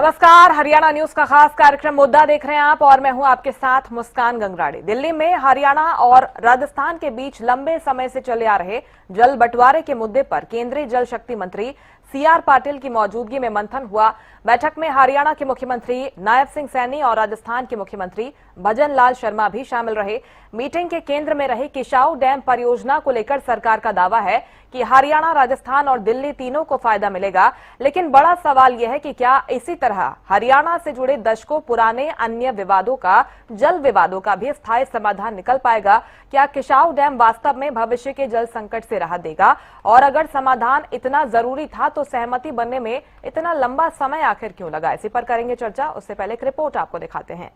नमस्कार, हरियाणा न्यूज का खास कार्यक्रम मुद्दा देख रहे हैं आप और मैं हूं आपके साथ मुस्कान गंगराड़े। दिल्ली में हरियाणा और राजस्थान के बीच लंबे समय से चले आ रहे जल बंटवारे के मुद्दे पर केंद्रीय जल शक्ति मंत्री सीआर पाटिल की मौजूदगी में मंथन हुआ। बैठक में हरियाणा के मुख्यमंत्री नायब सिंह सैनी और राजस्थान के मुख्यमंत्री भजन लाल शर्मा भी शामिल रहे। मीटिंग के केंद्र में रही किसाऊ डैम परियोजना को लेकर सरकार का दावा है कि हरियाणा, राजस्थान और दिल्ली तीनों को फायदा मिलेगा, लेकिन बड़ा सवाल यह है कि क्या इसी तरह हरियाणा से जुड़े दशकों पुराने अन्य विवादों का, जल विवादों का भी स्थायी समाधान निकल पाएगा? क्या किसाऊ डैम वास्तव में भविष्य के जल संकट से राहत देगा? और अगर समाधान इतना जरूरी था तो सहमति बनने में इतना लंबा समय आखिर क्यों लगा? इसी पर करेंगे चर्चा। उससे पहले एक रिपोर्ट आपको दिखाते हैं।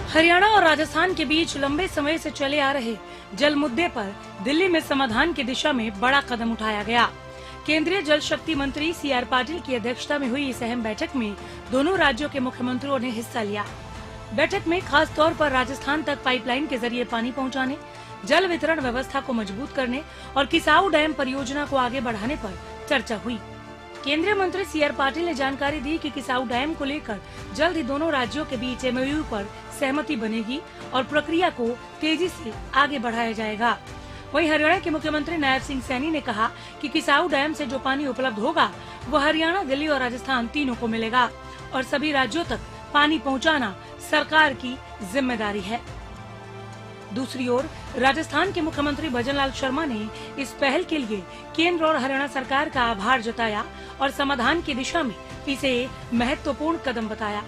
हरियाणा और राजस्थान के बीच लंबे समय से चले आ रहे जल मुद्दे पर दिल्ली में समाधान की दिशा में बड़ा कदम उठाया गया। केंद्रीय जल शक्ति मंत्री सीआर पाटिल की अध्यक्षता में हुई इस अहम बैठक में दोनों राज्यों के मुख्यमंत्रियों ने हिस्सा लिया। बैठक में खास तौर पर राजस्थान तक पाइपलाइन के जरिए पानी पहुंचाने, जल वितरण व्यवस्था को मजबूत करने और किसाऊ डैम परियोजना को आगे बढ़ाने पर चर्चा हुई। केंद्रीय मंत्री सीआर पाटिल ने जानकारी दी कि किसाऊ डैम को लेकर जल्द ही दोनों राज्यों के बीच एमओयू पर सहमति बनेगी और प्रक्रिया को तेजी से आगे बढ़ाया जाएगा। वहीं हरियाणा के मुख्यमंत्री नायब सिंह सैनी ने कहा कि किसाऊ डैम से जो पानी उपलब्ध होगा वह हरियाणा, दिल्ली और राजस्थान तीनों को मिलेगा और सभी राज्यों तक पानी पहुंचाना सरकार की जिम्मेदारी है। दूसरी ओर राजस्थान के मुख्यमंत्री भजन लाल शर्मा ने इस पहल के लिए केंद्र और हरियाणा सरकार का आभार जताया और समाधान की दिशा में इसे महत्वपूर्ण कदम बताया।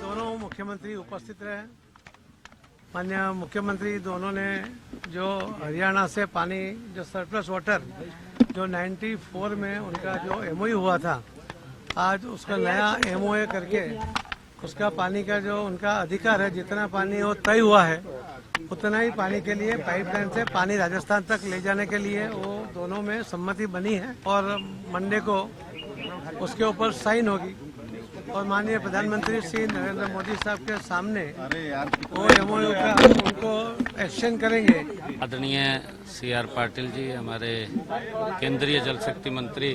दोनों मुख्यमंत्री उपस्थित रहे। माननीय मुख्यमंत्री दोनों ने जो हरियाणा से पानी, जो सरप्लस वाटर जो 94 में उनका जो एमओयू हुआ था, आज उसका नया एमओए करके उसका पानी का जो उनका अधिकार है, जितना पानी वो तय हुआ है उतना ही पानी के लिए पाइपलाइन से पानी राजस्थान तक ले जाने के लिए वो दोनों में सहमति बनी है और मंडे को उसके ऊपर साइन होगी और माननीय प्रधानमंत्री श्री नरेंद्र मोदी साहब के सामने वो एमओयू का उनको एक्सचेंज करेंगे। आदरणीय सीआर पाटिल जी, हमारे केंद्रीय जल शक्ति मंत्री,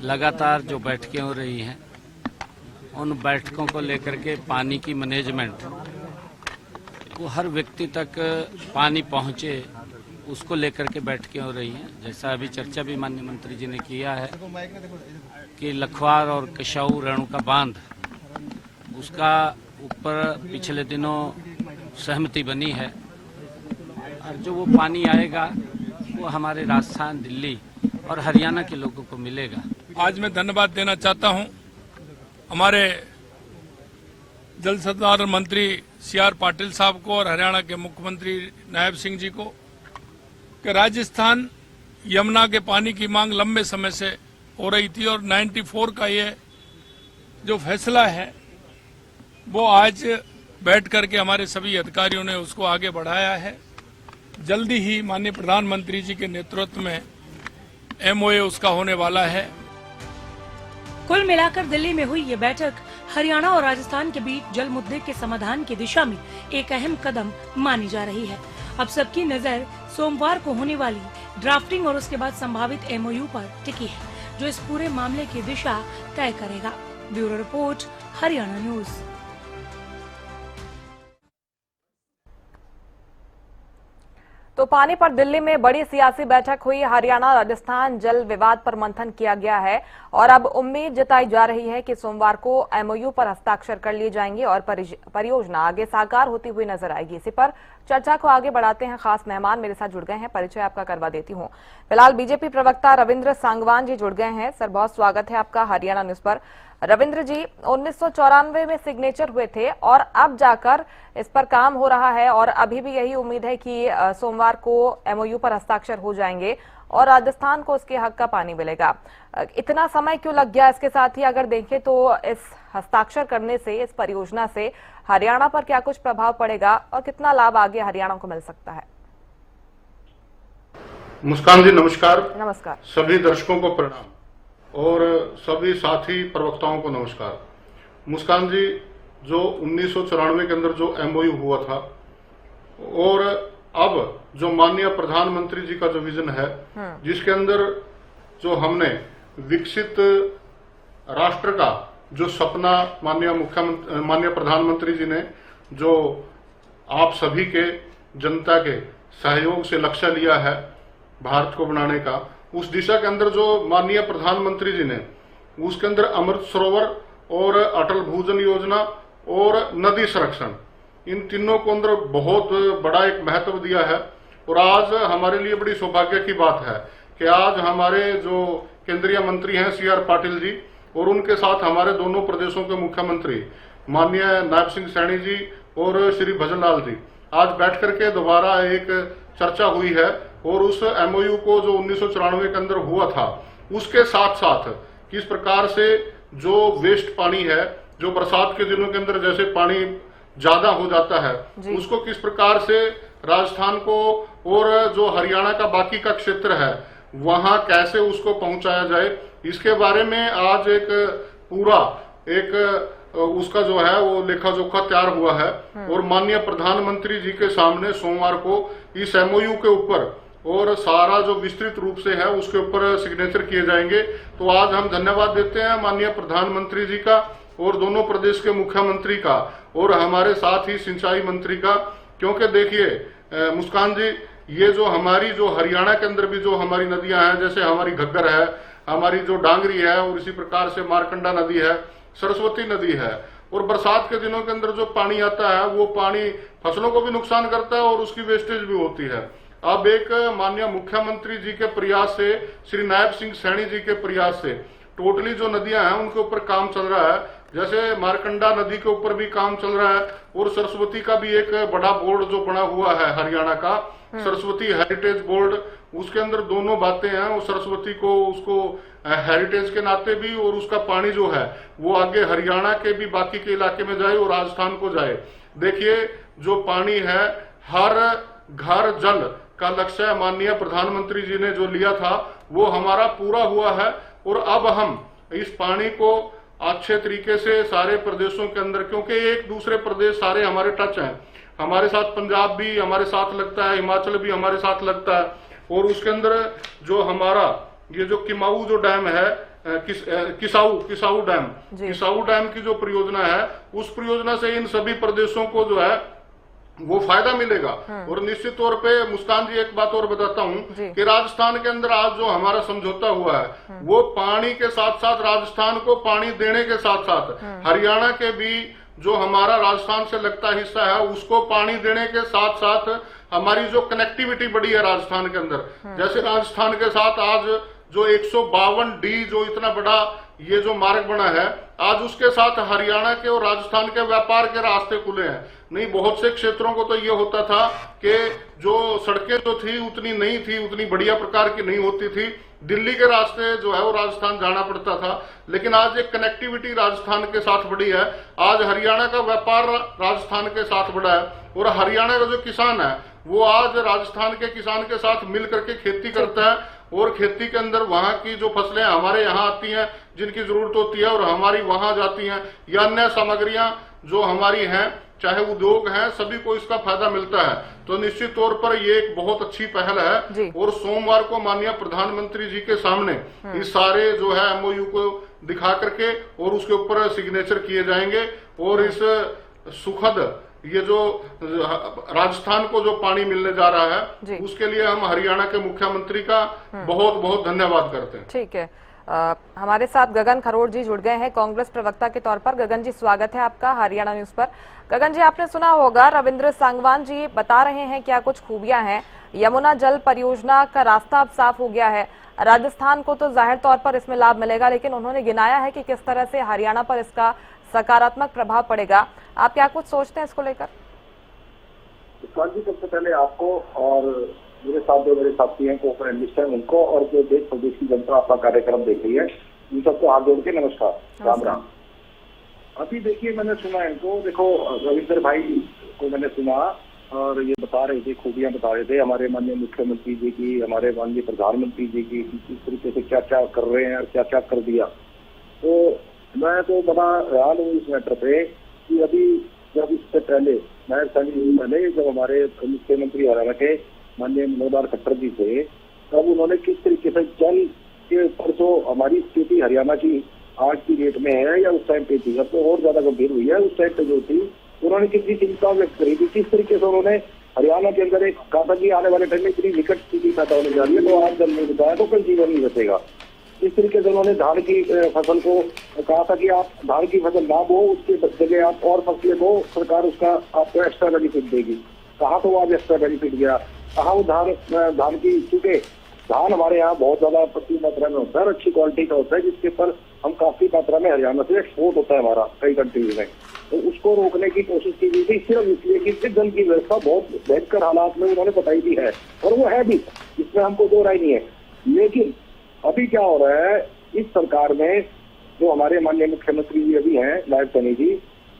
लगातार जो बैठकें हो रही हैं उन बैठकों को लेकर के पानी की मैनेजमेंट, वो हर व्यक्ति तक पानी पहुंचे, उसको लेकर के बैठकें हो रही हैं। जैसा अभी चर्चा भी माननीय मंत्री जी ने किया है कि लखवार और किसाऊ रेणुका बांध, उसका ऊपर पिछले दिनों सहमति बनी है और जो वो पानी आएगा वो हमारे राजस्थान, दिल्ली और हरियाणा के लोगों को मिलेगा। आज मैं धन्यवाद देना चाहता हूं हमारे जल संसाधन मंत्री सीआर पाटिल साहब को और हरियाणा के मुख्यमंत्री नायब सिंह जी को कि राजस्थान यमुना के पानी की मांग लंबे समय से हो रही थी और 94 का ये जो फैसला है वो आज बैठ करके हमारे सभी अधिकारियों ने उसको आगे बढ़ाया है। जल्दी ही माननीय प्रधानमंत्री जी के नेतृत्व में एमओए उसका होने वाला है। कुल मिलाकर दिल्ली में हुई ये बैठक हरियाणा और राजस्थान के बीच जल मुद्दे के समाधान की दिशा में एक अहम कदम मानी जा रही है। अब सबकी नजर सोमवार को होने वाली ड्राफ्टिंग और उसके बाद संभावित एमओयू पर टिकी है, जो इस पूरे मामले की दिशा तय करेगा। Bureau report, Haryana news. तो पानी पर दिल्ली में बड़ी सियासी बैठक हुई। हरियाणा राजस्थान जल विवाद पर मंथन किया गया है और अब उम्मीद जताई जा रही है कि सोमवार को एमओयू पर हस्ताक्षर कर लिए जाएंगे और परियोजना आगे साकार होती हुई नजर आएगी। इसी पर चर्चा को आगे बढ़ाते हैं। खास मेहमान मेरे साथ जुड़ गए हैं, परिचय आपका करवा देती हूं। फिलहाल बीजेपी प्रवक्ता रविंद्र सांगवान जी जुड़ गए हैं। सर, बहुत स्वागत है आपका हरियाणा न्यूज पर। रविंद्र जी, 1994 में सिग्नेचर हुए थे और अब जाकर इस पर काम हो रहा है और अभी भी यही उम्मीद है कि सोमवार को एमओयू पर हस्ताक्षर हो जाएंगे और राजस्थान को उसके हक का पानी मिलेगा। इतना समय क्यों लग गया? इसके साथ ही अगर देखें तो इस हस्ताक्षर करने से, इस परियोजना से हरियाणा पर क्या कुछ प्रभाव पड़ेगा और कितना लाभ आगे हरियाणा को मिल सकता है? मुस्कान जी नमस्कार। नमस्कार। सभी दर्शकों को प्रणाम और सभी साथी प्रवक्ताओं को नमस्कार। मुस्कान जी, जो 1994 के अंदर जो MOU हुआ था, और अब जो माननीय प्रधानमंत्री जी का जो विजन है, जिसके अंदर जो हमने विकसित राष्ट्र का जो सपना माननीय प्रधानमंत्री जी ने जो आप सभी के जनता के सहयोग से लक्ष्य लिया है भारत को बनाने का, उस दिशा के अंदर जो माननीय प्रधानमंत्री जी ने उसके अंदर अमृत सरोवर और अटल भूजल योजना और नदी संरक्षण, इन तीनों को अंदर बहुत बड़ा एक महत्व दिया है। और आज हमारे लिए बड़ी सौभाग्य की बात है कि आज हमारे जो केंद्रीय मंत्री हैं CR पाटिल जी, और उनके साथ हमारे दोनों प्रदेशों के मुख्यमंत्री माननीय नायब सिंह सैनी जी और श्री भजन लाल जी आज बैठ करके दोबारा एक चर्चा हुई है, और उस MOU को जो 1994 के अंदर हुआ था उसके साथ साथ किस प्रकार से जो वेस्ट पानी है, जो बरसात के दिनों के अंदर जैसे पानी ज्यादा हो जाता है, उसको किस प्रकार से राजस्थान को और जो हरियाणा का बाकी का क्षेत्र है वहां कैसे उसको पहुंचाया जाए, इसके बारे में आज एक पूरा एक उसका जो है वो लेखा जोखा तैयार हुआ है। और माननीय प्रधानमंत्री जी के सामने सोमवार को इस MOU के ऊपर और सारा जो विस्तृत रूप से है उसके ऊपर सिग्नेचर किए जाएंगे। तो आज हम धन्यवाद देते हैं माननीय प्रधानमंत्री जी का और दोनों प्रदेश के मुख्यमंत्री का और हमारे साथ ही सिंचाई मंत्री का, क्योंकि देखिए मुस्कान जी, ये जो हमारी जो हरियाणा के अंदर भी जो हमारी नदियां हैं, जैसे हमारी घग्गर है, हमारी जो डांगरी है, और इसी प्रकार से मारकंडा नदी है, सरस्वती नदी है, और बरसात के दिनों के अंदर जो पानी आता है वो पानी फसलों को भी नुकसान करता है और उसकी वेस्टेज भी होती है। अब एक माननीय मुख्यमंत्री जी के प्रयास से, श्री नायब सिंह सैनी जी के प्रयास से टोटली जो नदियां हैं उनके ऊपर काम चल रहा है। जैसे मारकंडा नदी के ऊपर भी काम चल रहा है, और सरस्वती का भी एक बड़ा बोर्ड जो बना हुआ है हरियाणा का, सरस्वती हेरिटेज बोर्ड, उसके अंदर दोनों बातें हैं। और सरस्वती को उसको हेरिटेज के नाते भी, और उसका पानी जो है वो आगे हरियाणा के भी बाकी के इलाके में जाए और राजस्थान को जाए। देखिए जो पानी है, हर घर जल का लक्ष्य माननीय प्रधानमंत्री जी ने जो लिया था वो हमारा पूरा हुआ है। और अब हम इस पानी को अच्छे तरीके से सारे प्रदेशों के अंदर, क्योंकि एक दूसरे प्रदेश सारे हमारे टच हैं, हमारे साथ पंजाब भी हमारे साथ लगता है, हिमाचल भी हमारे साथ लगता है, और उसके अंदर जो हमारा ये जो किमाऊ जो डैम है, किसाऊ डैम की जो परियोजना है, उस परियोजना से इन सभी प्रदेशों को जो है वो फायदा मिलेगा। और निश्चित तौर पे मुस्कान जी एक बात और बताता हूँ कि राजस्थान के अंदर आज जो हमारा समझौता हुआ है वो पानी के साथ साथ राजस्थान को पानी देने के साथ साथ हरियाणा के भी जो हमारा राजस्थान से लगता हिस्सा है उसको पानी देने के साथ साथ हमारी जो कनेक्टिविटी बढ़ी है राजस्थान के अंदर, जैसे राजस्थान के साथ आज जो 152D जो इतना बड़ा ये जो मार्ग बना है, आज उसके साथ हरियाणा के और राजस्थान के व्यापार के रास्ते खुले हैं। नहीं, बहुत से क्षेत्रों को तो ये होता था कि जो सड़कें जो थी उतनी नहीं थी, उतनी बढ़िया प्रकार की नहीं होती थी, दिल्ली के रास्ते जो है वो राजस्थान जाना पड़ता था। लेकिन आज एक कनेक्टिविटी राजस्थान के साथ बढ़ी है, आज हरियाणा का व्यापार राजस्थान के साथ बढ़ा है, और हरियाणा का जो किसान है वो आज राजस्थान के किसान के साथ मिल करके खेती करता है, और खेती के अंदर वहां की जो फसलें हमारे यहाँ आती हैं जिनकी जरूरत होती है और हमारी वहां जाती हैं, या अन्य सामग्रियां जो हमारी हैं, चाहे उद्योग हैं, सभी को इसका फायदा मिलता है। तो निश्चित तौर पर ये एक बहुत अच्छी पहल है। और सोमवार को माननीय प्रधानमंत्री जी के सामने इस सारे जो है MOU को दिखा करके और उसके ऊपर सिग्नेचर किए जाएंगे, और इस सुखद ये जो राजस्थान को जो पानी मिलने जा रहा है उसके लिए हम हरियाणा के मुख्यमंत्री का बहुत बहुत धन्यवाद करते हैं। ठीक है, हमारे साथ गगन खरोड़ जी जुड़ गए हैं कांग्रेस प्रवक्ता के तौर पर। गगन जी, स्वागत है आपका हरियाणा न्यूज पर। गगन जी, आपने सुना होगा रविंद्र सांगवान जी बता रहे हैं क्या कुछ खूबियां हैं। यमुना जल परियोजना का रास्ता अब साफ हो गया है, राजस्थान को तो जाहिर तौर पर इसमें लाभ मिलेगा, लेकिन उन्होंने गिनाया है कि किस तरह से हरियाणा पर इसका सकारात्मक प्रभाव पड़ेगा। आप क्या कुछ सोचते हैं इसको लेकर? जी, सबसे पहले आपको और मेरे साथ जो मेरे साथी हैं को उनको और जो देश प्रदेश की जनता आपका कार्यक्रम देख रही है उन सबको हाथ जोड़ के नमस्कार, राम राम। अभी देखिए, मैंने सुना इनको, देखो रविंद्र भाई को मैंने सुना और ये बता रहे थे, खूबियां बता रहे थे हमारे माननीय मुख्यमंत्री जी की, हमारे माननीय प्रधानमंत्री जी की, किस तरीके से क्या क्या कर रहे हैं और क्या क्या कर दिया। तो मैं तो बड़ा हैरान हूँ इस मैटर पे कि अभी जब इससे पहले नायब सिंह पहले जब हमारे मुख्यमंत्री हरियाणा के माननीय मनोहर खट्टर जी थे, तब उन्होंने किस तरीके से जल के ऊपर जो हमारी स्थिति हरियाणा की आज की डेट में है या उस टाइम पे थी, अब तो और ज्यादा गंभीर हुई है। उस टाइम पे जो थी उन्होंने कितनी चिंता व्यक्त करी थी, किस तरीके से उन्होंने हरियाणा के अंदर एक कहा था कि आने वाले टाइम में इतनी निकट स्थिति पैदा होने जा रही है, तो आज जल नहीं बचाया तो कल जीवन नहीं बचेगा। इस तरीके से उन्होंने धान की फसल को कहा था कि आप धान की फसल ना बो, उसके जगह आप और फसलें बो, सरकार उसका आपको एक्स्ट्रा बेनिफिट देगी। कहा तो वो आज एक्स्ट्रा बेनिफिट गया, कहा वो धान की, चूंकि धान हमारे यहाँ बहुत ज्यादा प्रचुर मात्रा में होता है और अच्छी क्वालिटी का होता है, जिसके ऊपर हम काफी मात्रा में हरियाणा से एक्सपोर्ट होता है हमारा कई कंट्रीज में, तो उसको रोकने की कोशिश की गई थी सिर्फ इसलिए कि जल की व्यवस्था बहुत भयंकर हालात में उन्होंने बताई भी है, और वो है भी, इसमें हमको दो राय नहीं है। लेकिन अभी क्या हो रहा है, इस सरकार में जो हमारे माननीय मुख्यमंत्री जी अभी हैं नायब सिंह जी,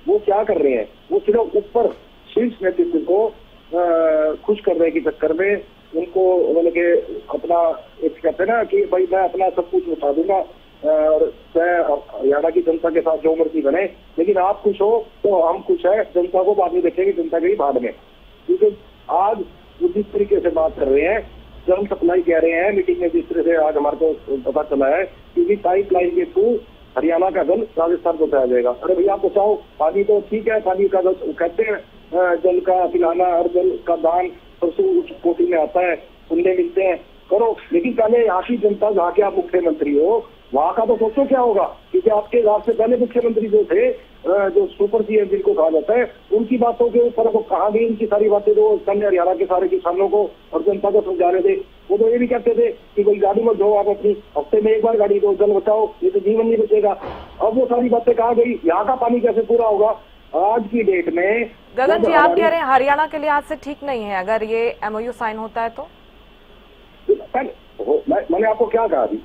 वो क्या कर रहे हैं, वो सिर्फ ऊपर शीर्ष नेतृत्व को खुश करने के चक्कर में उनको मतलब के अपना एक कहते हैं ना कि भाई मैं अपना सब कुछ उठा दूंगा और मैं हरियाणा की जनता के साथ जो मर्जी बने, लेकिन आप खुश हो तो हम खुश है, जनता को बाद में देखेंगे, जनता के ही बाद में। क्योंकि आज वो जिस तरीके से बात कर रहे हैं, जल सप्लाई कह रहे हैं मीटिंग में, जिस तरह से आज हमारे को पता चला है क्योंकि पाइपलाइन के थ्रू हरियाणा का जल राजस्थान को पहुंचाया जाएगा। अरे भैया आप बचाओ, पानी तो ठीक है, पानी का कहते हैं जल का पिलाना और जल का दान सबसे उच्च कोटि में आता है, पुण्य मिलते हैं, करो, लेकिन पहले यहाँ की जनता जहाँ के आप मुख्यमंत्री हो वहाँ का तो सोचो क्या होगा, क्योंकि आपके आपसे पहले मुख्यमंत्री जो थे, जो सुपर सीएम जिनको कहा जाता है, उनकी बातों के ऊपर वो कहा गई, इनकी सारी बातें जो हरियाणा के सारे किसानों को और जनता को समझा रहे थे, वो तो ये भी कहते थे कि भाई गाड़ी मत धो, आप अपनी हफ्ते में एक बार गाड़ी धो, जल बचाओ, ये तो जीवन नहीं बचेगा। अब वो सारी बातें कहा गई, यहाँ का पानी कैसे पूरा होगा आज की डेट में। गगन जी, आप कह रहे हैं हरियाणा के लिहाज से ठीक नहीं है अगर ये एमओयू साइन होता है तो? मैंने आपको क्या कहा अभी,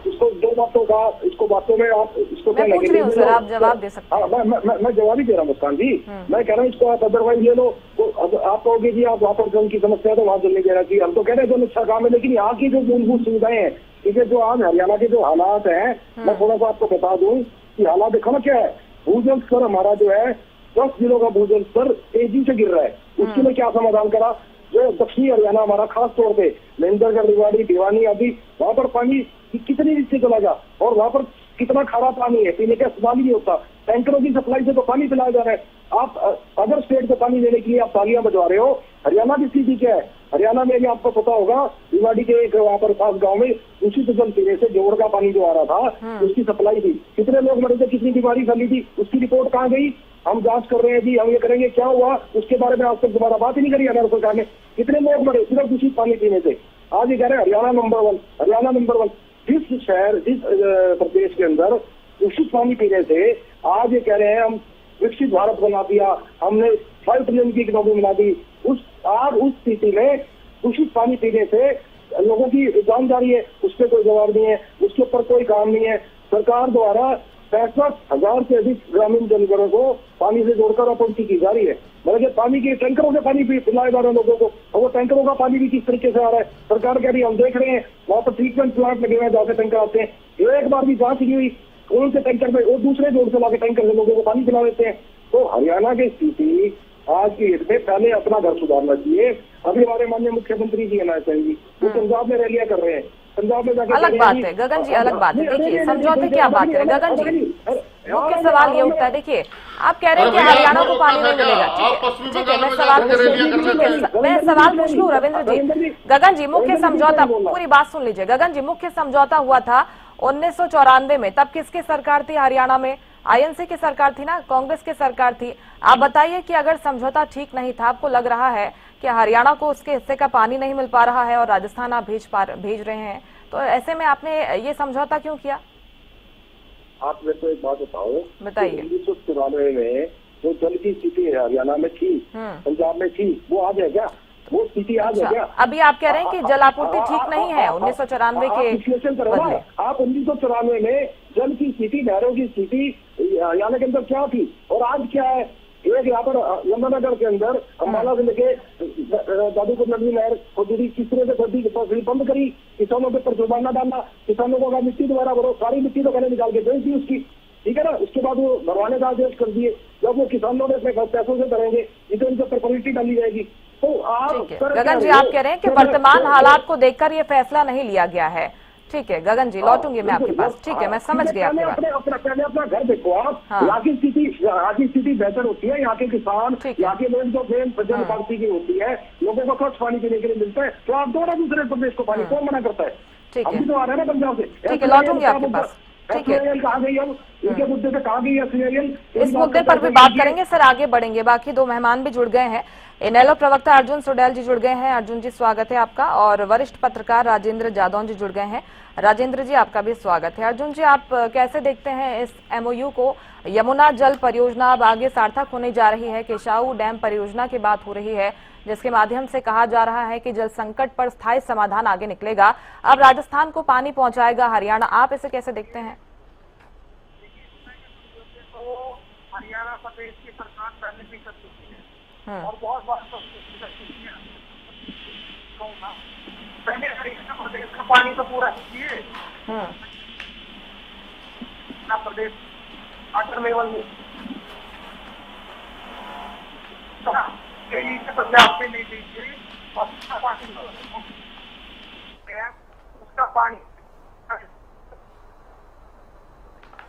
इसको दो बातों का, इसको बातों में आप इसको मैं पूछ रही हूँ सर, आप जवाब दे सकते हैं। मैं जवाब ही दे रहा हूँ मुस्कान जी, मैं कह रहा हूँ इसको आप अदरवाइज ले लो, तो आप कहोगे जी आप वहाँ पर जल की समस्या है तो वहाँ जल नहीं देना चाहिए, हम तो कह रहे हैं जल अच्छा काम है, लेकिन यहाँ की जो मूलभूत सुविधाएं हैं, क्योंकि जो आज हरियाणा के जो हालात हैं, मैं थोड़ा सा आपको बता दूं कि हालात देखो ना क्या है, भूजल स्तर हमारा जो है 10 जिलों का भूजल स्तर तेजी से गिर रहा है। उसके लिए क्या समाधान करा, जो दक्षिणी हरियाणा हमारा खास तौर पे महेंद्रगढ़, रेवाड़ी, भिवानी आदि, वहाँ पर पानी कितनी नीचे चला गया और वहाँ पर कितना खारा पानी है, पीने का इस्तेमाल ही नहीं होता, टैंकरों की सप्लाई से तो पानी पिलाया जा रहा है। आप अदर स्टेट को पानी देने के लिए आप तालियां बजवा रहे हो, हरियाणा की स्थिति क्या है, हरियाणा में आपको पता होगा भिवाड़ी के एक वहाँ पर पास गाँव में दूषित जल पीने से जोड़ का पानी जो आ रहा था उसकी सप्लाई थी, कितने लोग मरे थे, कितनी बीमारी फैली थी, उसकी रिपोर्ट कहाँ गई, हम जांच कर रहे हैं जी, हम ये करेंगे, क्या हुआ उसके बारे में आज तक दोबारा बात ही नहीं करी हरियाणा सरकार ने, कितने लोग मरे सिर्फ दूषित पानी पीने से। आज ये कह रहे हैं हरियाणा नंबर 1, हरियाणा नंबर 1, जिस शहर जिस प्रदेश के अंदर दूषित पानी पीने से आज ये कह रहे हैं हम विकसित भारत बना दिया, हमने 5 ट्रिलियन की इकोनॉमी बना दी, आज उस स्थिति में दूषित पानी पीने से लोगों की जान जा रही है, उस पर कोई जवाब नहीं है, उसके ऊपर कोई काम नहीं है। सरकार द्वारा 65,000 से अधिक ग्रामीण जनघरों को पानी से जोड़कर आपूर्ति की जा रही है, मतलब पानी के टैंकरों से पानी पिलाया जा रहा है लोगों को, और वो टैंकरों का पानी भी किस तरीके से आ रहा है, सरकार कह रही है हम देख रहे हैं, वहाँ पर ट्रीटमेंट प्लांट लगे हुए हैं जहाँ से टैंकर आते हैं, एक बार भी जांच नहीं हुई कौन से टैंकर में, वो दूसरे जोड़ से लाके टैंकर से लोगों को पानी पिला देते हैं। तो हरियाणा की स्थिति आज की डेट में पहले अपना घर सुधारना चाहिए। अभी हमारे माननीय मुख्यमंत्री जी नायब सिंह जी वो पंजाब में रैलियां कर रहे हैं, पंजाब में जाकर अलग बात है गगन जी, अलग बात है। देखिए समझौते की आप बात करें गगन जी, मुख्य सवाल ये उठता है, देखिए आप कह रहे हैं कि हरियाणा को पानी नहीं मिलेगा, ठीक है, मैं सवाल पूछ लूं रविंद्र जी। गगन जी, मुख्य समझौता, पूरी बात सुन लीजिए गगन जी, मुख्य समझौता हुआ था 1994 में, तब किसकी सरकार थी हरियाणा में? आईएनसी की सरकार थी ना, कांग्रेस की सरकार थी। आप बताइए कि अगर समझौता ठीक नहीं था, आपको लग रहा है कि हरियाणा को उसके हिस्से का पानी नहीं मिल पा रहा है और राजस्थान आप भेज रहे हैं, तो ऐसे में आपने ये समझौता क्यों किया? आप मेरे को एक बात बताइए। 1994 में जो जल की स्थिति हरियाणा में थी, पंजाब में थी, वो आज है क्या? वो स्थिति आज है क्या? अभी आप कह रहे हैं कि जल आपूर्ति ठीक नहीं है 1994 के विश्लेषण करो ना आप। 1994 में जल की स्थिति, नहरों की स्थिति हरियाणा के अंदर क्या थी और आज क्या है? एक यहाँ पर यमुनानगर के अंदर अम्बाला से लेके दादूपुर नदी नहर खोदी, किस तरह से खोदी, बंद करी, किसानों पे पर जुर्माना डाला, किसानों को मिट्टी दोबारा भरो, सारी मिट्टी तो मैंने निकाल के बेच दी उसकी, ठीक है ना। उसके बाद वो भरवाने का आदेश कर दिए, जब वो किसानों ने अपने पैसों से भरेंगे, जिसे उनके ऊपर पॉलिटी डाली जाएगी। तो आप ठीक है गगन जी, आप कह रहे हैं कि वर्तमान हालात को देखकर ये फैसला नहीं लिया गया है। ठीक है गगन जी, लौटूंगी मैं आपके पास। ठीक है, मैं समझ गया आपकी बात। पहले अपना घर देखो आप, यहाँ की स्थिति बेहतर होती है, यहाँ के किसान, यहाँ के लोग जो मेन जन पार्टी की होती है, लोगों को स्वच्छ पानी पीने के लिए मिलता है, तो आप दो ना दूसरे प्रदेश को पानी, कौन मना करता है? ठीक है, हम भी तो आ रहे हैं ना पंजाब से। ठीक है, लौटूंगी आपके पास। ठीक है, कहा गई हम इनके मुद्दे पे कहा गई है, इस मुद्दे पर भी बात करेंगे सर, आगे बढ़ेंगे। बाकी दो मेहमान भी जुड़ गए हैं। इनेलो प्रवक्ता अर्जुन सुडेल जी जुड़ गए हैं। अर्जुन जी स्वागत है आपका। और वरिष्ठ पत्रकार राजेंद्र जादौन जी जुड़ गए हैं। राजेंद्र जी आपका भी स्वागत है। अर्जुन जी, आप कैसे देखते हैं इस एमओयू को? यमुना जल परियोजना अब आगे सार्थक होने जा रही है। केशाऊ डैम परियोजना की बात हो रही है, जिसके माध्यम से कहा जा रहा है कि जल संकट पर स्थायी समाधान आगे निकलेगा। अब राजस्थान को पानी पहुंचाएगा हरियाणा, आप इसे कैसे देखते हैं? हरियाणा प्रदेश की सरकार पहले भी कर चुकी है और बहुत बार कर चुकी है। पहले हरियाणा प्रदेश का पानी तो पूरा कीजिए ना, प्रदेश वाटर लेवल में पंजाब में नहीं दीजिए, उसका पानी।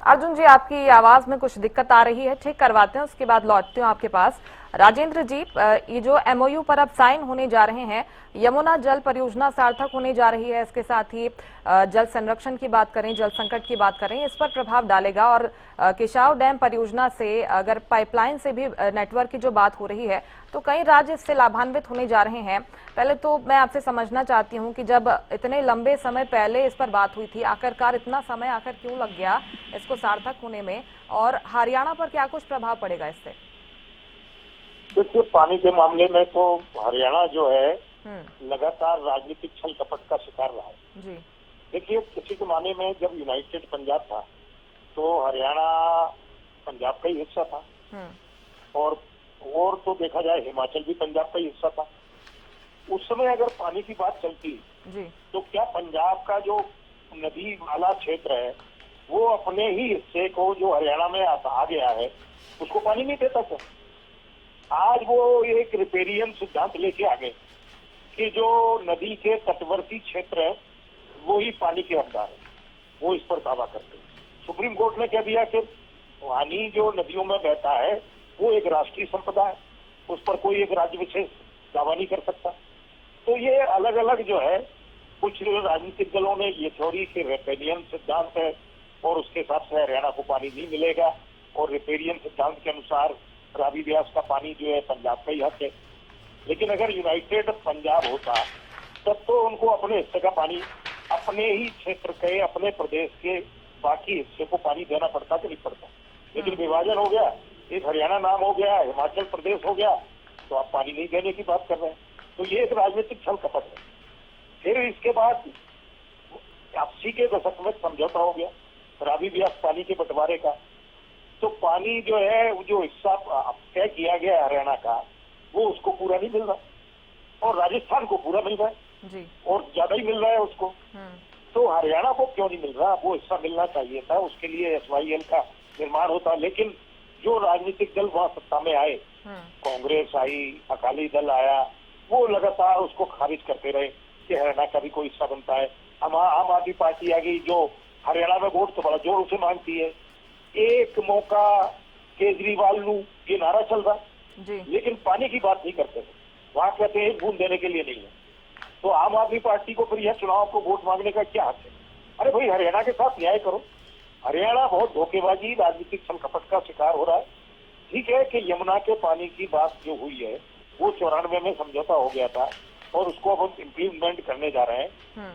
अर्जुन जी, आपकी आवाज में कुछ दिक्कत आ रही है, ठीक करवाते हैं, उसके बाद लौटते हैं आपके पास। राजेंद्र जी, ये जो एमओयू पर अब साइन होने जा रहे हैं, यमुना जल परियोजना सार्थक होने जा रही है, इसके साथ ही जल संरक्षण की बात करें, जल संकट की बात करें, इस पर प्रभाव डालेगा। और केशाऊ डैम परियोजना से अगर पाइपलाइन से भी नेटवर्क की जो बात हो रही है, तो कई राज्य इससे लाभान्वित होने जा रहे हैं। पहले तो मैं आपसे समझना चाहती हूँ कि जब इतने लंबे समय पहले इस पर बात हुई थी, आखिरकार इतना समय आखिर क्यों लग गया इसको सार्थक होने में, और हरियाणा पर क्या कुछ प्रभाव पड़ेगा इससे? देखिए, पानी के मामले में तो हरियाणा जो है लगातार राजनीतिक छल कपट का शिकार रहा है जी। देखिए, किसी जमाने में जब यूनाइटेड पंजाब था तो हरियाणा पंजाब का ही हिस्सा था, और तो देखा जाए हिमाचल भी पंजाब का ही हिस्सा था। उस समय अगर पानी की बात चलती जी, तो क्या पंजाब का जो नदी वाला क्षेत्र है वो अपने ही हिस्से को जो हरियाणा में आ गया है उसको पानी नहीं देता था? आज वो एक रिपेरियन सिद्धांत लेके आ गए कि जो नदी के तटवर्ती क्षेत्र है वो ही पानी के हकदार है, वो इस पर दावा करते हैं। सुप्रीम कोर्ट ने कह दिया कि पानी जो नदियों में बहता है वो एक राष्ट्रीय संपदा है, उस पर कोई एक राज्य विशेष दावा नहीं कर सकता। तो ये अलग अलग जो है, कुछ राजनीतिक दलों ने ये थ्योरी कि रिपेरियन सिद्धांत है और उसके हिसाब से हरियाणा को पानी नहीं मिलेगा, और रिपेरियन सिद्धांत के अनुसार रावी ब्यास का पानी जो है पंजाब का ही हक है। लेकिन अगर यूनाइटेड पंजाब होता तब तो उनको अपने हिस्से का पानी अपने ही क्षेत्र के, अपने प्रदेश के बाकी हिस्से को पानी देना पड़ता कि नहीं पड़ता। लेकिन विभाजन हो गया, एक हरियाणा नाम हो गया, हिमाचल प्रदेश हो गया, तो आप पानी नहीं देने की बात कर रहे हैं। तो ये एक राजनीतिक छल कपट है। फिर इसके बाद 80 के दशक में समझौता हो गया रावी ब्यास पानी के बंटवारे का, तो पानी जो है जो हिस्सा तय किया गया हरियाणा का वो उसको पूरा नहीं मिल रहा, और राजस्थान को पूरा मिल रहा है जी, और ज्यादा ही मिल रहा है उसको। तो हरियाणा को क्यों नहीं मिल रहा? वो हिस्सा मिलना चाहिए था, उसके लिए SYL का निर्माण होता। लेकिन जो राजनीतिक दल वहां सत्ता में आए, कांग्रेस आई, अकाली दल आया, वो लगातार उसको खारिज करते रहे कि हरियाणा का भी कोई हिस्सा बनता है। आम आदमी पार्टी आ गई जो हरियाणा में वोट तो बड़ा जोर से मांगती है, एक मौका केजरीवाल नू ये नारा चल रहा जी, लेकिन पानी की बात नहीं करते। वहां कहते हैं बूंद देने के लिए नहीं है। तो आम आदमी पार्टी को फिर यह चुनाव को वोट मांगने का क्या हक है? अरे भाई, हरियाणा के साथ न्याय करो। हरियाणा बहुत धोखेबाजी, राजनीतिक छल कपट का शिकार हो रहा है। ठीक है कि यमुना के पानी की बात जो हुई है वो 94 में समझौता हो गया था और उसको अब हम इम्प्लीमेंट करने जा रहे हैं।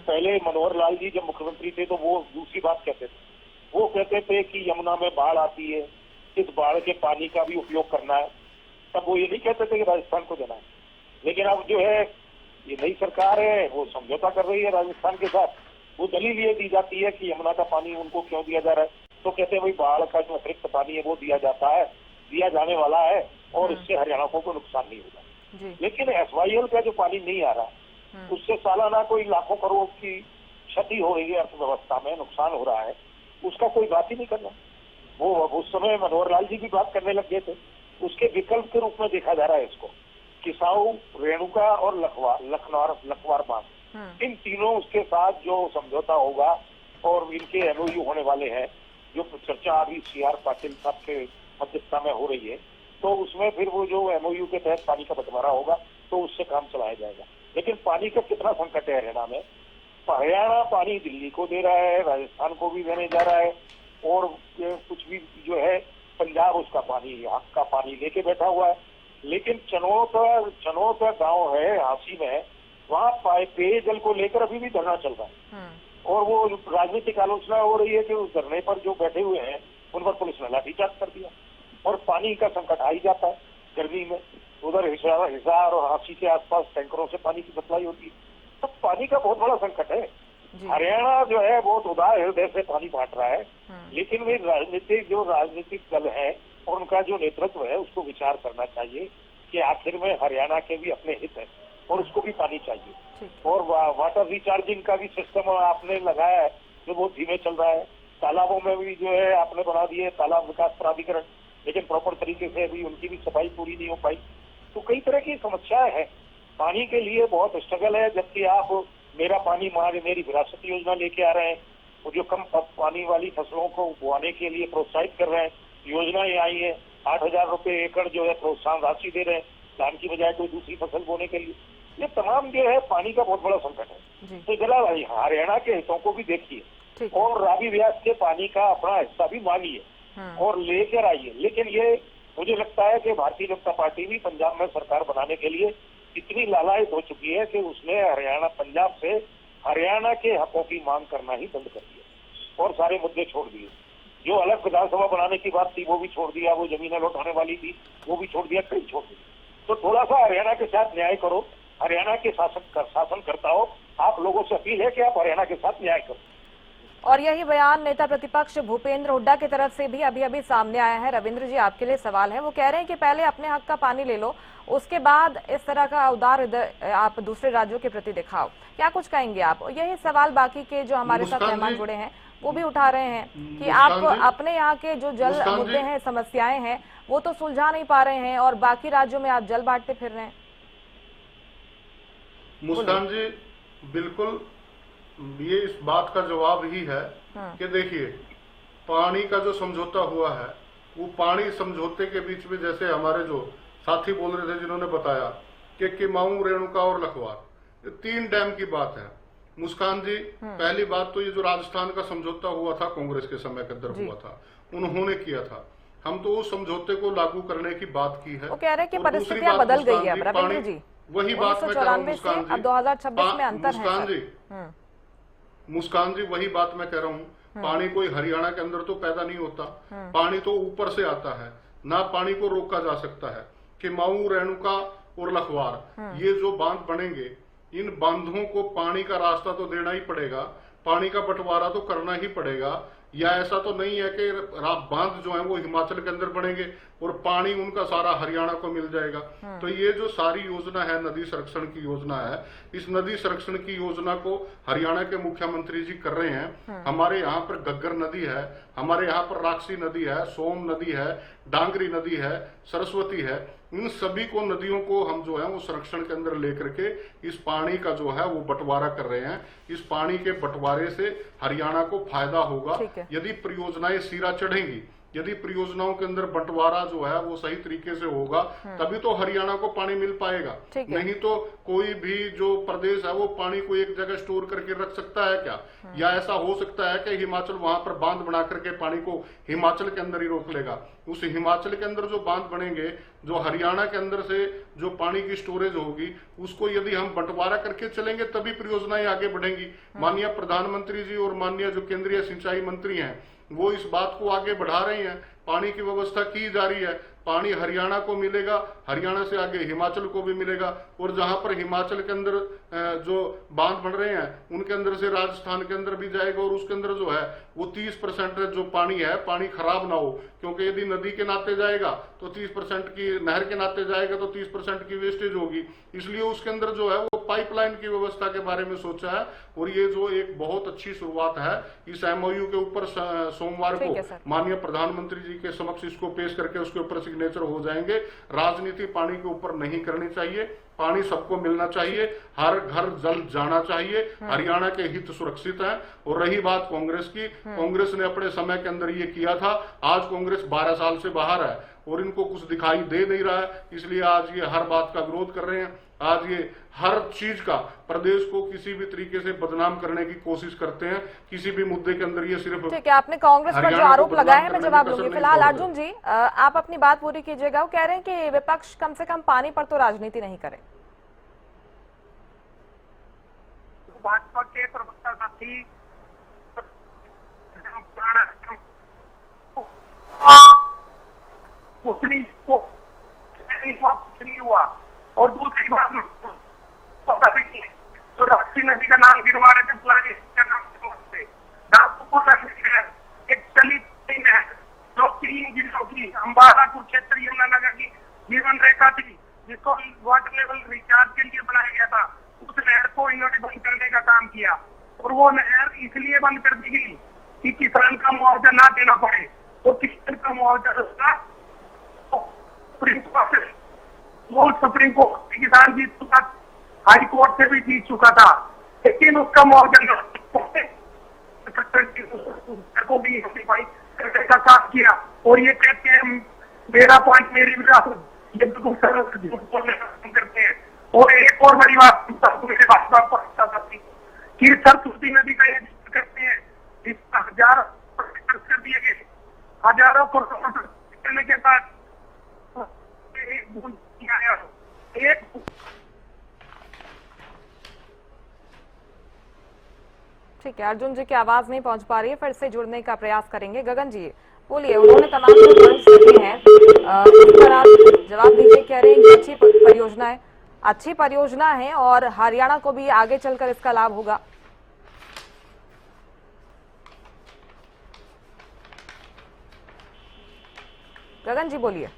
पहले मनोहर लाल जी जब मुख्यमंत्री थे तो वो दूसरी बात कहते थे, वो कहते थे कि यमुना में बाढ़ आती है, इस बाढ़ के पानी का भी उपयोग करना है। तब वो ये नहीं कहते थे कि राजस्थान को देना है। लेकिन अब जो है ये नई सरकार है, वो समझौता कर रही है राजस्थान के साथ। वो दलील ये दी जाती है कि यमुना का पानी उनको क्यों दिया जा रहा है, तो कहते हैं भाई बाढ़ का जो अतिरिक्त पानी है वो दिया जाता है, दिया जाने वाला है, और इससे हरियाणा को कोई नुकसान नहीं होगा। लेकिन SYL का जो पानी नहीं आ रहा, उससे सालाना कोई लाखों करोड़ की क्षति हो रही है, अर्थव्यवस्था में नुकसान हो रहा है, उसका कोई बात ही नहीं करना। वो उस समय मनोहर लाल जी भी बात करने लग गए थे, उसके विकल्प के रूप में देखा जा रहा है इसको। किसाऊ, रेणुका और लखवार बांध, इन तीनों उसके साथ जो समझौता होगा और इनके एमओयू होने वाले हैं, जो चर्चा अभी सीआर पाटिल साहब के मध्यस्थता में हो रही है, तो उसमें फिर वो जो एमओयू के तहत पानी का बंटवारा होगा तो उससे काम चलाया जाएगा। लेकिन पानी का कितना संकट है हरियाणा में? हरियाणा पानी दिल्ली को दे रहा है, राजस्थान को भी देने जा रहा है, और कुछ भी जो है पंजाब उसका पानी, हक का पानी लेके बैठा हुआ है। लेकिन चनौत गांव है हांसी में, वहाँ पेयजल को लेकर अभी भी धरना चल रहा है, और वो राजनीतिक आलोचना हो रही है कि उस धरने पर जो बैठे हुए हैं उन पर पुलिस ने लाठीचार्ज कर दिया, और पानी का संकट आ ही जाता है गर्मी में। उधर हिसार और हांसी के आसपास टैंकरों से पानी की सप्लाई होती है, तो पानी का बहुत बड़ा संकट है। हरियाणा जो है बहुत उदार हृदय से पानी बांट रहा है, लेकिन वे राजनीतिक दल है और उनका जो नेतृत्व है उसको विचार करना चाहिए कि आखिर में हरियाणा के भी अपने हित है और उसको भी पानी चाहिए। और वाटर रिचार्जिंग का भी सिस्टम आपने लगाया है जो बहुत धीमे चल रहा है। तालाबों में भी जो है आपने बना दिए तालाब विकास प्राधिकरण, लेकिन प्रॉपर तरीके से अभी उनकी भी सफाई पूरी नहीं हो पाई। तो कई तरह की समस्याएं हैं, पानी के लिए बहुत स्ट्रगल है। जबकि आप मेरा पानी मेरी विरासत योजना लेके आ रहे हैं, वो जो कम पानी वाली फसलों को बोआने के लिए प्रोत्साहित कर रहे हैं, योजनाएं आई है, 8,000 रुपए एकड़ जो है प्रोत्साहन राशि दे रहे हैं धान की बजाय कोई दूसरी फसल बोने के लिए। ये तमाम जो है पानी का बहुत बड़ा संकट है। तो जरा हरियाणा के हितों को भी देखिए और रावी व्यास के पानी का अपना हिस्सा भी मांगिए और लेकर आइए। लेकिन ये मुझे लगता है कि भारतीय जनता पार्टी भी पंजाब में सरकार बनाने के लिए इतनी लालायित हो चुकी है कि उसने पंजाब से हरियाणा के हकों की मांग करना ही बंद कर दिया और सारे मुद्दे छोड़ दिए। जो अलग विधानसभा बनाने की बात थी वो भी छोड़ दिया, वो जमीनें लौटाने वाली थी वो भी छोड़ दिया, कई छोड़ दिया। तो थोड़ा सा हरियाणा के साथ न्याय करो, हरियाणा के शासन करता हो। आप लोगों से अपील है कि आप हरियाणा के साथ न्याय करो। और यही बयान नेता प्रतिपक्ष भूपेंद्र हुड्डा की तरफ से भी अभी सामने आया है। रविंद्र जी, आपके लिए सवाल है। वो कह रहे हैं कि पहले अपने हक का पानी ले लो, उसके बाद इस तरह का उदार हृदय आप दूसरे राज्यों के प्रति दिखाओ। क्या कुछ कहेंगे आप? यही सवाल बाकी के जो हमारे साथ मेहमान जुड़े हैं वो भी उठा रहे हैं कि आप अपने यहाँ के जो जल मुद्दे हैं, समस्याएं हैं, वो तो सुलझा नहीं पा रहे हैं और बाकी राज्यों में आप जल बांटते फिर रहे हैं। मुस्कान जी, बिल्कुल ये इस बात का जवाब ही है कि देखिए, पानी का जो समझौता हुआ है वो पानी समझौते के बीच में, जैसे हमारे जो साथी बोल रहे थे जिन्होंने बताया कि किमाऊ, रेणुका और लखवार, ये 3 डैम की बात है। मुस्कान जी, पहली बात तो ये जो राजस्थान का समझौता हुआ था कांग्रेस के समय के अंदर हुआ था, उन्होंने किया था। हम तो उस समझौते को लागू करने की बात की है। वो कह रहे हैं कि परिस्थितियां बदल गई है अब रविंद्र जी। वही बात मैं कह रहा हूँ मुस्कान जी, अब 2026 में अंतर है मुस्कान जी, वही बात मैं कह रहा हूँ। पानी कोई हरियाणा के अंदर तो पैदा नहीं होता, पानी तो ऊपर से आता है, ना पानी को रोका जा सकता है। किमाऊ, रेणुका और लखवार, ये जो बांध बनेंगे, इन बांधों को पानी का रास्ता तो देना ही पड़ेगा, पानी का बंटवारा तो करना ही पड़ेगा। या ऐसा तो नहीं है कि बांध जो है वो हिमाचल के अंदर बनेंगे और पानी उनका सारा हरियाणा को मिल जाएगा। तो ये जो सारी योजना है, नदी संरक्षण की योजना है, इस नदी संरक्षण की योजना को हरियाणा के मुख्यमंत्री जी कर रहे हैं। हमारे यहाँ पर गग्गर नदी है, हमारे यहाँ पर राक्षसी नदी है, सोम नदी है, डांगरी नदी है, सरस्वती है। इन सभी को नदियों को हम जो है वो संरक्षण के अंदर लेकर के इस पानी का जो है वो बंटवारा कर रहे हैं। इस पानी के बंटवारे से हरियाणा को फायदा होगा। यदि परियोजनाएं सिरा चढ़ेंगी, यदि परियोजनाओं के अंदर बंटवारा जो है वो सही तरीके से होगा, तभी तो हरियाणा को पानी मिल पाएगा। नहीं तो कोई भी जो प्रदेश है वो पानी को एक जगह स्टोर करके रख सकता है क्या? या ऐसा हो सकता है कि हिमाचल वहां पर बांध बना करके पानी को हिमाचल के अंदर ही रोक लेगा? उस हिमाचल के अंदर जो बांध बनेंगे, जो हरियाणा के अंदर से जो पानी की स्टोरेज होगी, उसको यदि हम बंटवारा करके चलेंगे तभी परियोजनाएं आगे बढ़ेंगी। माननीय प्रधानमंत्री जी और माननीय जो केंद्रीय सिंचाई मंत्री हैं वो इस बात को आगे बढ़ा रहे हैं। पानी की व्यवस्था की जा रही है, पानी हरियाणा को मिलेगा, हरियाणा से आगे हिमाचल को भी मिलेगा। और जहां पर हिमाचल के अंदर जो बांध बन रहे हैं उनके अंदर से राजस्थान के अंदर भी जाएगा और उसके अंदर जो है वो 30% जो पानी है, पानी खराब ना हो। क्योंकि यदि नदी के नाते जाएगा तो 30% की, नहर के नाते जाएगा तो 30% की वेस्टेज होगी। इसलिए उसके अंदर जो है वो पाइपलाइन की व्यवस्था के बारे में सोचा है और ये जो एक बहुत अच्छी शुरुआत है। इस एमओयू के ऊपर सोमवार ठीक है को सर। माननीय प्रधानमंत्री जी के समक्ष इसको पेश करके उसके ऊपर सिग्नेचर हो जाएंगे। राजनीति पानी के ऊपर नहीं करनी चाहिए, पानी सबको मिलना चाहिए, हर घर जल जाना चाहिए। हरियाणा के हित सुरक्षित हैं। और रही बात कांग्रेस की, कांग्रेस ने अपने समय के अंदर ये किया था। आज कांग्रेस 12 साल से बाहर है और इनको कुछ दिखाई दे नहीं रहा है, इसलिए आज ये हर बात का विरोध कर रहे हैं। आज ये हर चीज का प्रदेश को किसी भी तरीके से बदनाम करने की कोशिश करते हैं। किसी भी मुद्दे के अंदर ये सिर्फ ठीक है, आपने कांग्रेस पर जो हरियाणा को आरोप बदनाम लगाए हैं मैं करने जवाब की कसर लूंगी। नहीं फिलहाल छोड़ अर्जुन जी आप अपनी बात पूरी कीजिएगा। वो कह रहे हैं कि विपक्ष कम से कम पानी पर तो राजनीति नहीं करे। भाजपा के प्रवक्ता साथी नहीं हुआ। और दूसरी बात तो राष्ट्रीय नदी का नाम गिरवा रहे थे, एक दलित है जो 3 जिलों की अम्बाला, कुरुक्षेत्र, यमुनानगर की जीवन रेखा थी, जिसको वाटर लेवल रिचार्ज के लिए बनाया गया था। उस नहर को इन्होंने बंद करने का काम किया और वो नहर इसलिए बंद कर दी गई कि किसान का मुआवजा ना देना पड़े। और किसान का मुआवजा सुप्रीम कोर्ट किसान जीत चुका, हाई कोर्ट से भी जीत चुका था, लेकिन उसका मुआवजा को भी करने का काम किया। और ये कहते हैं मेरा पॉइंट मेरी विरासत, ये बिल्कुल करते हैं। और एक और बड़ी बात कि सरस्वती नदी का ये करते हैं, इस हजारों कर दिए गए, हजारों करने के बाद एक ठीक है, अर्जुन जी की आवाज नहीं पहुंच पा रही है, फिर से जुड़ने का प्रयास करेंगे। गगन जी बोलिए, उन्होंने तमाम जो पॉइंट्स रखे हैं उस पर आप जवाब दीजिए। कह रहे हैं कि अच्छी परियोजना है और हरियाणा को भी आगे चलकर इसका लाभ होगा। गगन जी बोलिए।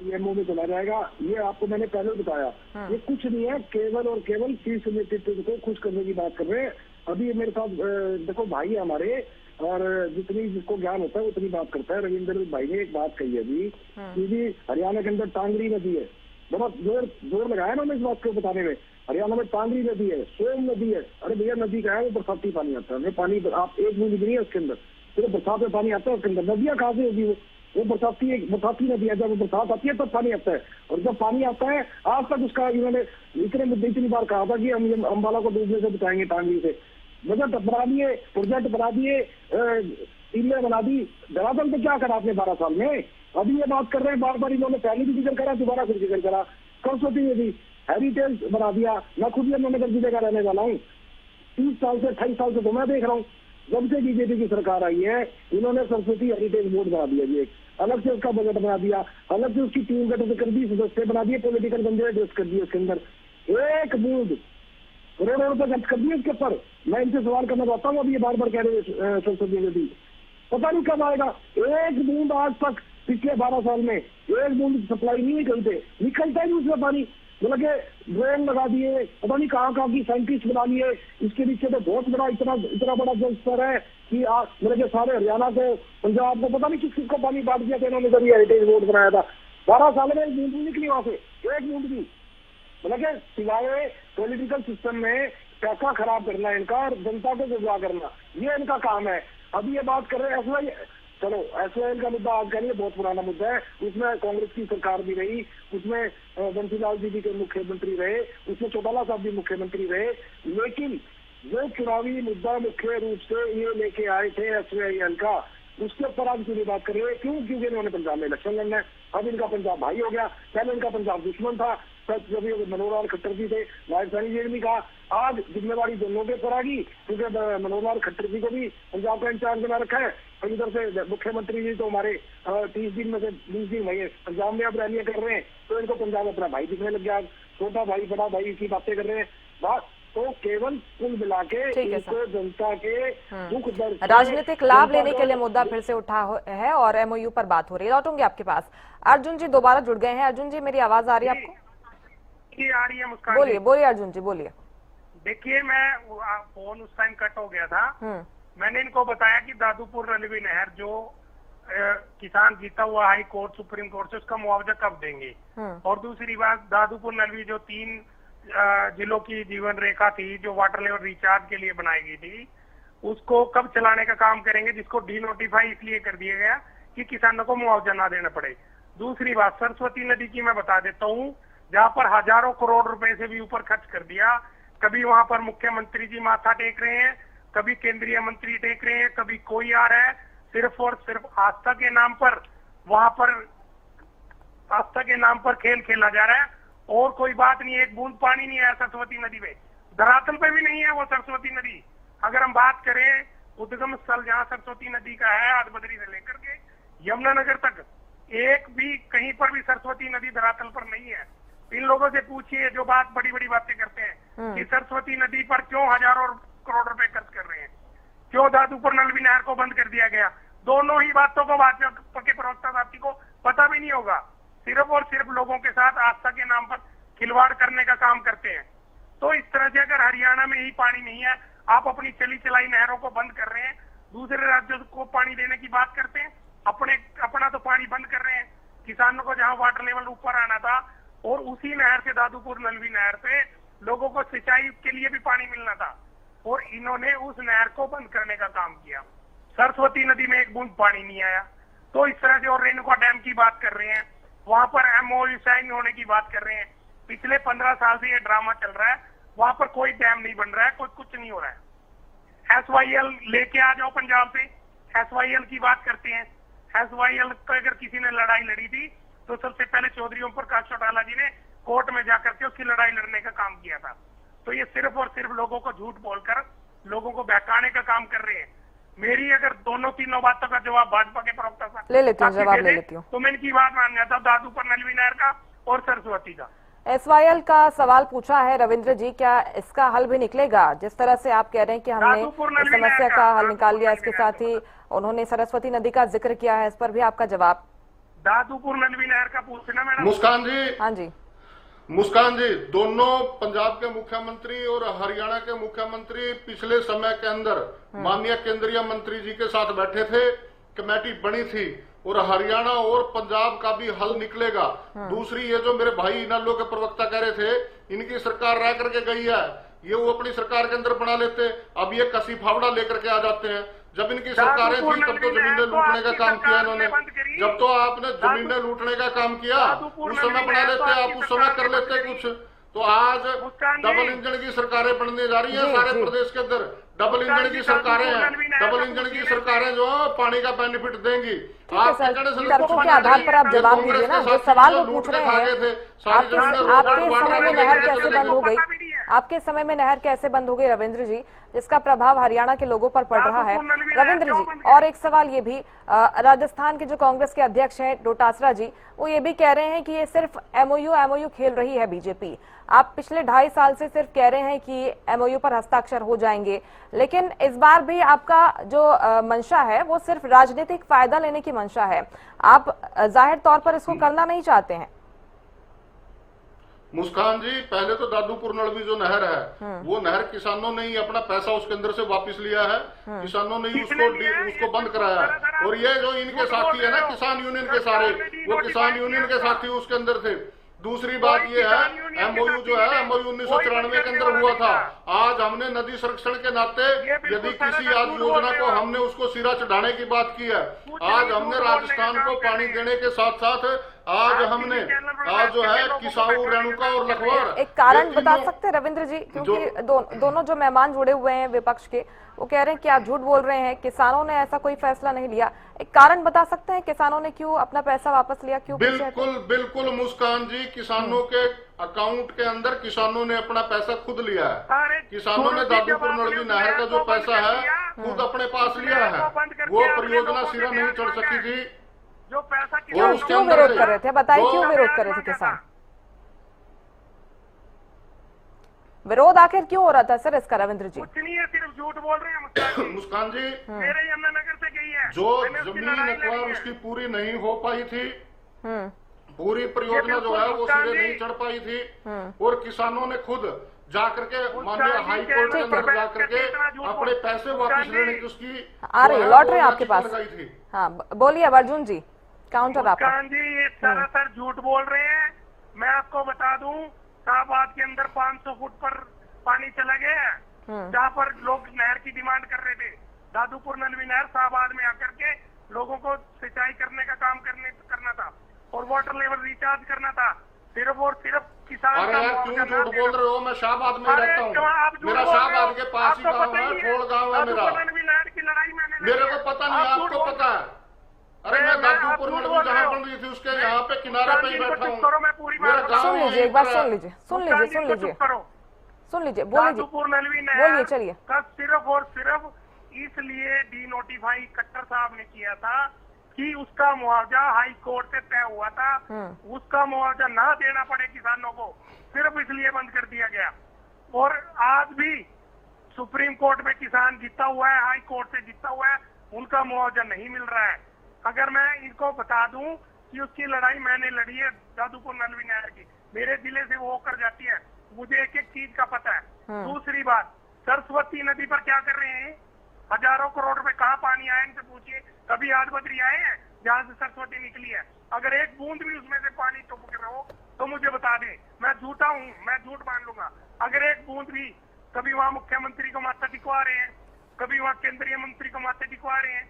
EMO में चला जाएगा, ये आपको मैंने पहले बताया। ये कुछ नहीं है, केवल और केवल शीर्ष नेतृत्व को खुश करने की बात कर रहे हैं। अभी मेरे साथ देखो भाई है हमारे, और जितनी जिसको ज्ञान होता है उतनी बात करता है। रविंद्र भाई ने एक बात कही अभी कि हरियाणा के अंदर टांगरी नदी है, बहुत जोर लगाया ना इस बात को बताने में। हरियाणा में टांगरी नदी है, सोम नदी है। अरे भैया नदी का है, वो बरसाती पानी आता है। पानी आप एक बूंद नहीं है उसके अंदर, सिर्फ बरसात में पानी आता है उसके अंदर। नदियां कहाँ से होगी? वो बरसाती नदी है, जब बरसात आती है तब पानी आता है। और जब पानी आता है, आज तक उसका इन्होंने इतनी बार कहा था कि हम अम्बाला को डूबने से बचाएंगे टांगरी से। बजट बना दिए, प्रोजेक्ट बना दिए, टीमें बना दी, धरातल पे क्या करा आपने 12 साल में? अभी ये बात कर रहे हैं बार बार, इन्होंने पहले भी जिक्र करा, दोबारा फिर जिक्र करा। सरस्वती नदी हेरिटेज बना दिया। मैं खुद यमुनानगर जिले का रहने वाला हूँ, 30 साल से 28 साल से तो मैं देख रहा हूँ। जब से बीजेपी की सरकार आई है, इन्होंने सरस्वती हेरिटेज बोर्ड बना दिया जी, एक अलग से उसका बजट बना दिया, अलग से उसकी टीम गठित कर दी, सदस्य बना दिए, पॉलिटिकल बंदे एडजस्ट कर दिए। उसके अंदर एक बूंद करोड़ों रुपए खर्च कर दिए उसके ऊपर। मैं इनसे सवाल करना चाहता हूँ, अभी ये बार बार कह रहे हैं सरस्वती नदी पता नहीं कब आएगा। एक बूंद आज तक पिछले 12 साल में एक बूंद सप्लाई नहीं निकलते, निकलता ही नहीं उसमें पानी। मतलब के ड्रोन लगा दिए, पता नहीं कहाँ की साइंटिस्ट बना लिए। इसके पीछे तो बहुत बड़ा इतना बड़ा जल स्तर है कि मतलब के सारे हरियाणा को, पंजाब को, पता नहीं किस किस को पानी बांट दिया था इन्होंने। जब हेरिटेज बोर्ड बनाया था 12 साल में एक बूंद भी निकली वहां से, एक बूंद भी। मतलब के सिवाय पॉलिटिकल सिस्टम में पैसा खराब करना इनका और जनता को गुमराह करना, ये इनका काम है। अभी ये बात कर रहे हैं एसवाई, चलो एसवाई का मुद्दा आज करिए, बहुत पुराना मुद्दा है। उसमें कांग्रेस की सरकार भी रही, उसमें बंसीलाल जी के मुख्यमंत्री रहे, उसमें चौटाला साहब भी मुख्यमंत्री रहे। लेकिन जो चुनावी मुद्दा मुख्य रूप से ये लेके आए थे एसवाईएल का, उसके ऊपर आज क्यों बात कर रहे हैं? क्यों? क्योंकि इन्होंने पंजाब में इलेक्शन लड़ना है। अब इनका पंजाब भाई हो गया, पहले इनका पंजाब दुश्मन था। जब मनोहर लाल खट्टर जी थे, राजस्थानी जी ने भी कहा, आज जिम्मेवारी दोनों के ऊपर आ गई, क्योंकि मनोहर लाल खट्टर जी को भी पंजाब का इंचार्ज बना रखा है। और इधर से मुख्यमंत्री जी तो हमारे 30 दिन में से 20 दिन हुए पंजाब में अब रैलियां कर रहे हैं, तो इनको पंजाब अपना भाई दिखने लग गया। छोटा भाई बड़ा भाई की बातें कर रहे हैं। बात तो केवल कुल मिला के ठीक है सर। इनको जनता के दुख दर्द से राजनीतिक लाभ जनता लेने के लिए मुद्दा फिर से उठा है और एमओयू पर बात हो रही है। लौटूंगी आपके पास। अर्जुन जी दोबारा जुड़ गए हैं। अर्जुन जी, मेरी आवाज आ रही है आपको? ये आ रही है मुस्कान बोलिए बोलिए अर्जुन जी, बोलिए। देखिए, मैं फोन उस टाइम कट हो गया था। मैंने इनको बताया कि दादूपुर नलवी नहर जो किसान जीता हुआ हाई कोर्ट सुप्रीम कोर्ट से, उसका मुआवजा कब देंगे। और दूसरी बात, दादूपुर नलवी जो 3 जिलों की जीवन रेखा थी जो वाटर लेवल रिचार्ज के लिए बनाई गई थी, उसको कब चलाने का काम करेंगे, जिसको डी नोटिफाई इसलिए कर दिया गया कि किसानों को मुआवजा ना देना पड़े। दूसरी बात, सरस्वती नदी की मैं बता देता हूँ, जहाँ पर हजारों करोड़ रुपए से भी ऊपर खर्च कर दिया। कभी वहां पर मुख्यमंत्री जी माथा टेक रहे हैं, कभी केंद्रीय मंत्री टेक रहे हैं, कभी कोई आ रहा है। सिर्फ और सिर्फ आस्था के नाम पर वहां पर आस्था के नाम पर खेल खेला जा रहा है और कोई बात नहीं है। एक बूंद पानी नहीं है सरस्वती नदी में, धरातल पे भी नहीं है वो सरस्वती नदी। अगर हम बात करें उद्गम स्थल जहाँ सरस्वती नदी का है, आदबदरी से लेकर के यमुनानगर तक, एक भी कहीं पर भी सरस्वती नदी धरातल पर नहीं है। इन लोगों से पूछिए जो बात बड़ी बड़ी बातें करते हैं कि सरस्वती नदी पर क्यों हजारों करोड़ रुपए खर्च कर रहे हैं, क्यों दादूपुर नलवी नहर को बंद कर दिया गया। दोनों ही बातों को भाजपा के प्रवक्ता साथी को पता भी नहीं होगा। सिर्फ और सिर्फ लोगों के साथ आस्था के नाम पर खिलवाड़ करने का काम करते हैं। तो इस तरह से अगर हरियाणा में ही पानी नहीं है, आप अपनी चली चलाई नहरों को बंद कर रहे हैं, दूसरे राज्यों को पानी देने की बात करते हैं, अपना तो पानी बंद कर रहे हैं। किसानों को जहां वाटर लेवल ऊपर आना था और उसी नहर से दादूपुर नलवी नहर से लोगों को सिंचाई के लिए भी पानी मिलना था और इन्होंने उस नहर को बंद करने का काम किया। सरस्वती नदी में एक बूंद पानी नहीं आया। तो इस तरह से और रेणुका डैम की बात कर रहे हैं, वहां पर एमओयू साइन होने की बात कर रहे हैं। पिछले 15 साल से ये ड्रामा चल रहा है, वहां पर कोई डैम नहीं बन रहा है, कुछ नहीं हो रहा है। SYL लेके आ जाओ पंजाब से, SYL की बात करते हैं। SYL को अगर किसी ने लड़ाई लड़ी थी तो सबसे पहले चौधरी ओम प्रकाश चौटाला जी ने कोर्ट में जाकर के उसकी लड़ाई लड़ने का काम किया था। तो ये सिर्फ और सिर्फ लोगों को झूठ बोलकर लोगों को बहकाने का काम कर रहे हैं। मेरी अगर दोनों तीनों बातों का जवाब भाजपा के प्रवक्ता साहब ले लेती हूँ, जवाब ले लेती हूँ। तो मैं इनकी बात मान जाता हूँ, दादूपुर नलवी नहर का और सरस्वती का। SYL का सवाल पूछा है रविंद्र जी, क्या इसका हल भी निकलेगा? जिस तरह से आप कह रहे हैं कि हमने इस समस्या का हल निकाल लिया, इसके साथ ही उन्होंने सरस्वती नदी का जिक्र किया है, इस पर भी आपका जवाब? दादूपुर नलवी नहर का पूछना मैडम। मुस्कान जी, हाँ जी, मुस्कान जी, दोनों पंजाब के मुख्यमंत्री और हरियाणा के मुख्यमंत्री पिछले समय के अंदर माननीय केंद्रीय मंत्री जी के साथ बैठे थे, कमेटी बनी थी और हरियाणा और पंजाब का भी हल निकलेगा। दूसरी, ये जो मेरे भाई इनेलो के प्रवक्ता कह रहे थे, इनकी सरकार रह करके गई है, ये वो अपनी सरकार के अंदर बना लेते, अब ये कसी फावड़ा लेकर के आ जाते हैं। जब इनकी सरकारें थी तब तो जमीनें लूटने का काम किया इन्होंने, जब तो आपने जमीनें लूटने का काम किया उस समय बना लेते, आप उस समय कर लेते कुछ। तो आज डबल इंजन की सरकारें बनने जा रही हैं सारे प्रदेश के अंदर। डबल इंजन की सरकारें हैं, डबल इंजन की सरकारें जो पानी का बेनिफिट देंगी। तर्कों के आधार पर आप जवाब दीजिए ना, जो सवाल वो पूछ रहे हैं। आपके समय में नहर कैसे बंद हो गई? आपके समय में नहर कैसे बंद हो गई रविंद्र जी, जिसका प्रभाव हरियाणा के लोगों पर पड़ रहा है? रविंद्र जी, और एक सवाल ये भी, राजस्थान के जो कांग्रेस के अध्यक्ष हैं डोटासरा जी, वो ये भी कह रहे हैं कि ये सिर्फ एमओयू खेल रही है बीजेपी। आप पिछले 2.5 साल से सिर्फ कह रहे हैं कि एमओयू पर हस्ताक्षर हो जाएंगे, लेकिन इस बार भी आपका जो मंशा है वो सिर्फ राजनीतिक फायदा लेने की मंशा है। आप जाहिर तौर पर इसको करना नहीं चाहते हैं। मुस्कान जी, पहले तो दादूपुर नलवी जो नहर है वो नहर किसानों ने ही अपना पैसा उसके अंदर से वापस लिया है, किसानों ने ही उसको बंद कराया है। और ये जो इनके साथी है ना किसान यूनियन के सारे, वो किसान यूनियन के साथी उसके अंदर थे। दूसरी बात ये है, एमओयू जो है एमओयू 1994 के अंदर हुआ था। आज हमने नदी संरक्षण के नाते यदि किसी आज योजना को हमने उसको सिरा चढ़ाने की बात की है, आज हमने राजस्थान को पानी देने के साथ साथ आज हमने आज जो है किसाऊ, रेणुका और लखवाड़। एक कारण बता सकते हैं रविंद्र जी, क्योंकि दोनों जो मेहमान जुड़े हुए हैं विपक्ष के, वो कह रहे हैं कि आप झूठ बोल रहे हैं, किसानों ने ऐसा कोई फैसला नहीं लिया। एक कारण बता सकते हैं किसानों ने क्यों अपना पैसा वापस लिया, क्यों? बिल्कुल मुस्कान जी, किसानों के अकाउंट के अंदर किसानों ने अपना पैसा खुद लिया है। किसानों ने दादूपुर नलवी नहर का जो पैसा है खुद अपने पास लिया है। वो परियोजना सिरा नहीं चढ़ सकी थी। जो पैसा क्यों विरोध कर रहे थे, बताइए क्यों विरोध कर रहे थे किसान? विरोध आखिर क्यों हो रहा था सर इसका, रविंद्र जी? कुछ नहीं है, सिर्फ झूठ बोल रहे हैं मुस्कान जी। मुस्कान जी, मेरे यमुनानगर से गई है, जो मैंने उसकी जमीन लड़ाई एक्वायर लड़ी है। उसकी पूरी नहीं हो पाई थी, हम्म, पूरी परियोजना जो है वो मुस्कान सिरे जी, नहीं चढ़ पाई थी, और किसानों ने खुद जाकर के माननीय जी, हाई कोर्ट के अंदर जाकर के इतना झूठ अपने बोल- पैसे मुस्कान वापस जी, लेने की उसकी आ रही जो है, है लौट वो रहे हैं आपके याचिका पास। लगाई थी। हाँ, बोलिए अब अर्जुन जी, काउंटर आपका। मुस्कान जी, ये सरासर झूठ बोल रहे हैं। मैं आपको बता दूं, शाहबाद के अंदर 500 फुट पर पानी चला गया है, जहाँ पर लोग नहर की डिमांड कर रहे थे। दादूपुर नलवी नहर शाहबाद में आकर के लोगों को सिंचाई करने का काम करना था और वाटर लेवल रिचार्ज करना था, सिर्फ और सिर्फ किसान अरे का यार मुआवजा क्यों ना झूठ देना। बोल रहे हो? मैं शाहबाद में अरे रहता क्यों आप हूँ, झूठ मेरा बोल रहे हो? शाहबाद के पास ही आपको गाँव पता है, ही ठोड़ गाँव है मेरा। दादूपुर नलवी नहर की लड़ाई मैंने लड़ी मेरे है। को पता नहीं, आप झूठ आपको बोल- पता है? अरे मैं दादूपुर में जहाँ बन रही थी उसके यहाँ पे किनारे पे ही बैठा हूँ। करो, मैं पूरी मेरा बात गाँव सुन लीजिए, एक बार सुन लीजिए, सुन लीजिए, मुस्कान जी सुन को लीजिए, चुप करो। सुन लीजिए, बोलिए जी, दादूपुर नलवी बोलिए, नहर चलिए। का सिर्फ और सिर्फ इसलिए डीनोटिफाई खट्टर साहब ने किया था कि उसका मुआवजा हाई कोर्ट से तय हुआ था, उसका मुआवजा ना देना पड़े किसानों को, सिर्फ इसलिए बंद कर दिया गया। और आज भी सुप्रीम कोर्ट में किसान जीता हुआ है, हाई कोर्ट से जीता हुआ है, उनका मुआवजा नहीं मिल रहा है। अगर मैं इनको बता दूं कि उसकी लड़ाई मैंने लड़ी है दादूपुर नलवी नहर की, मेरे जिले से वो होकर जाती है, मुझे एक एक चीज का पता है। दूसरी बात, सरस्वती नदी पर क्या कर रहे हैं? हजारों करोड़ रुपए कहाँ पानी आया, इनसे पूछिए। कभी आज बद्री आए हैं जहाँ से सरस्वती निकली है? अगर एक बूंद भी उसमें से पानी टपक रहा हो तो मुझे बता दें, मैं झूठा हूँ, मैं झूठ मान लूंगा। अगर एक बूंद भी, कभी वहाँ मुख्यमंत्री को माथा टिकवा रहे हैं, कभी वहाँ केंद्रीय मंत्री को माथा टिकवा रहे हैं।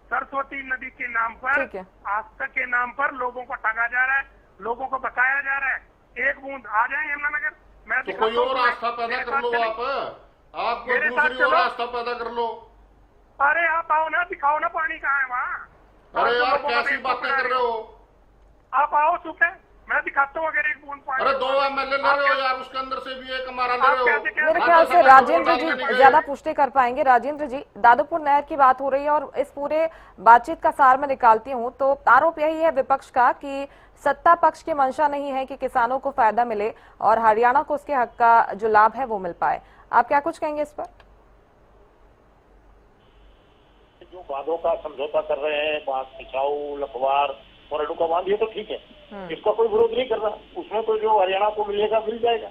सरस्वती नदी के नाम पर, ठीक है। आस्था के नाम पर लोगों को ठगा जा रहा है, लोगों को बताया जा रहा है। एक बूंद आ जाए यमुनानगर, मैं तो दिखाता कोई हूं और तुम्हें। आस्था पैदा मेरे कर साथ लो चलो। आप कोई मेरे साथ दूसरी और चलो। आस्था पैदा कर लो। अरे आप आओ ना, दिखाओ ना पानी कहाँ है वहाँ। अरे आप तो यार लोगों को कैसी बेवकूफ बातें बना कर रहे हो? आप आओ सुखे, मैं दिखाता हूँ अगर एक बूंद पानी। अरे 2 MLA ले रहे हो यार, उसके अंदर से भी एक हमारा ले आप रहे कैसे- हो। मेरे हाँ, ख्याल तो से सब राजेंद्र डालने नहीं जी गए। ज्यादा पुष्टि कर पाएंगे। राजेंद्र जी, दादूपुर नहर की बात हो रही है और इस पूरे बातचीत का सार मैं निकालती हूँ तो आरोप यही है विपक्ष का कि सत्ता पक्ष की मंशा नहीं है कि किसानों को फायदा मिले और हरियाणा को उसके हक का जो लाभ है वो मिल पाए। आप क्या कुछ कहेंगे इस पर? जो बांधों का समझौता कर रहे हैं, बांध पिछाऊ, लखवार और अडू का बांध, ये तो ठीक है, इसका कोई विरोध नहीं कर रहा। उसमें तो जो हरियाणा को मिलेगा मिल जाएगा।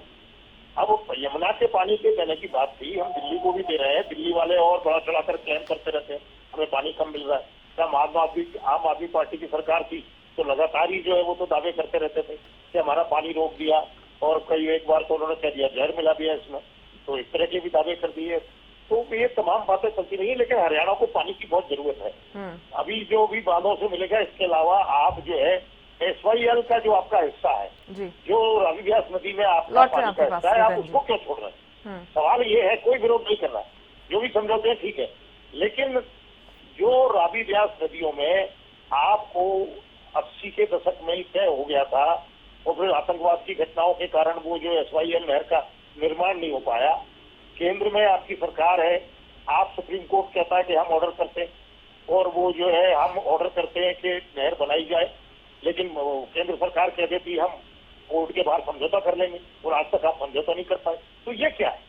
अब यमुना के पानी के देने की बात थी, हम दिल्ली को भी दे रहे हैं। दिल्ली वाले और बड़ा चढ़ाकर क्लेम करते रहते हैं हमें पानी कम मिल रहा है। जब आम आदमी पार्टी की सरकार थी तो लगातार ही जो है वो तो दावे करते रहते थे कि हमारा पानी रोक दिया, और कई एक बार तो उन्होंने कह दिया जहर मिला दिया इसमें, तो इस तरह के भी दावे कर दिए। तो ये तमाम बातें चलती रही, लेकिन हरियाणा को पानी की बहुत जरूरत है। अभी जो भी बांधों से मिलेगा, इसके अलावा आप जो है SYL का जो आपका हिस्सा है, जी, जो रावी व्यास नदी में आपका लौट रहे हैं पानी का आपके हिस्सा है, पास, आप उसको क्यों छोड़ रहे हैं? सवाल ये है, कोई विरोध नहीं कर रहा, जो भी समझौते हैं ठीक है, लेकिन जो रावी व्यास नदियों में आपको 80 के दशक में ही तय हो गया था, और फिर आतंकवाद की घटनाओं के कारण वो जो SYL नहर का निर्माण नहीं हो पाया। केंद्र में आपकी सरकार है, आप सुप्रीम कोर्ट कहता है कि हम ऑर्डर करते हैं, और वो जो है हम ऑर्डर करते हैं कि नहर बनाई जाए, लेकिन केंद्र सरकार कह देती हम कोर्ट के बाहर समझौता कर लेंगे, और आज तक आप समझौता नहीं कर पाए। तो ये क्या है?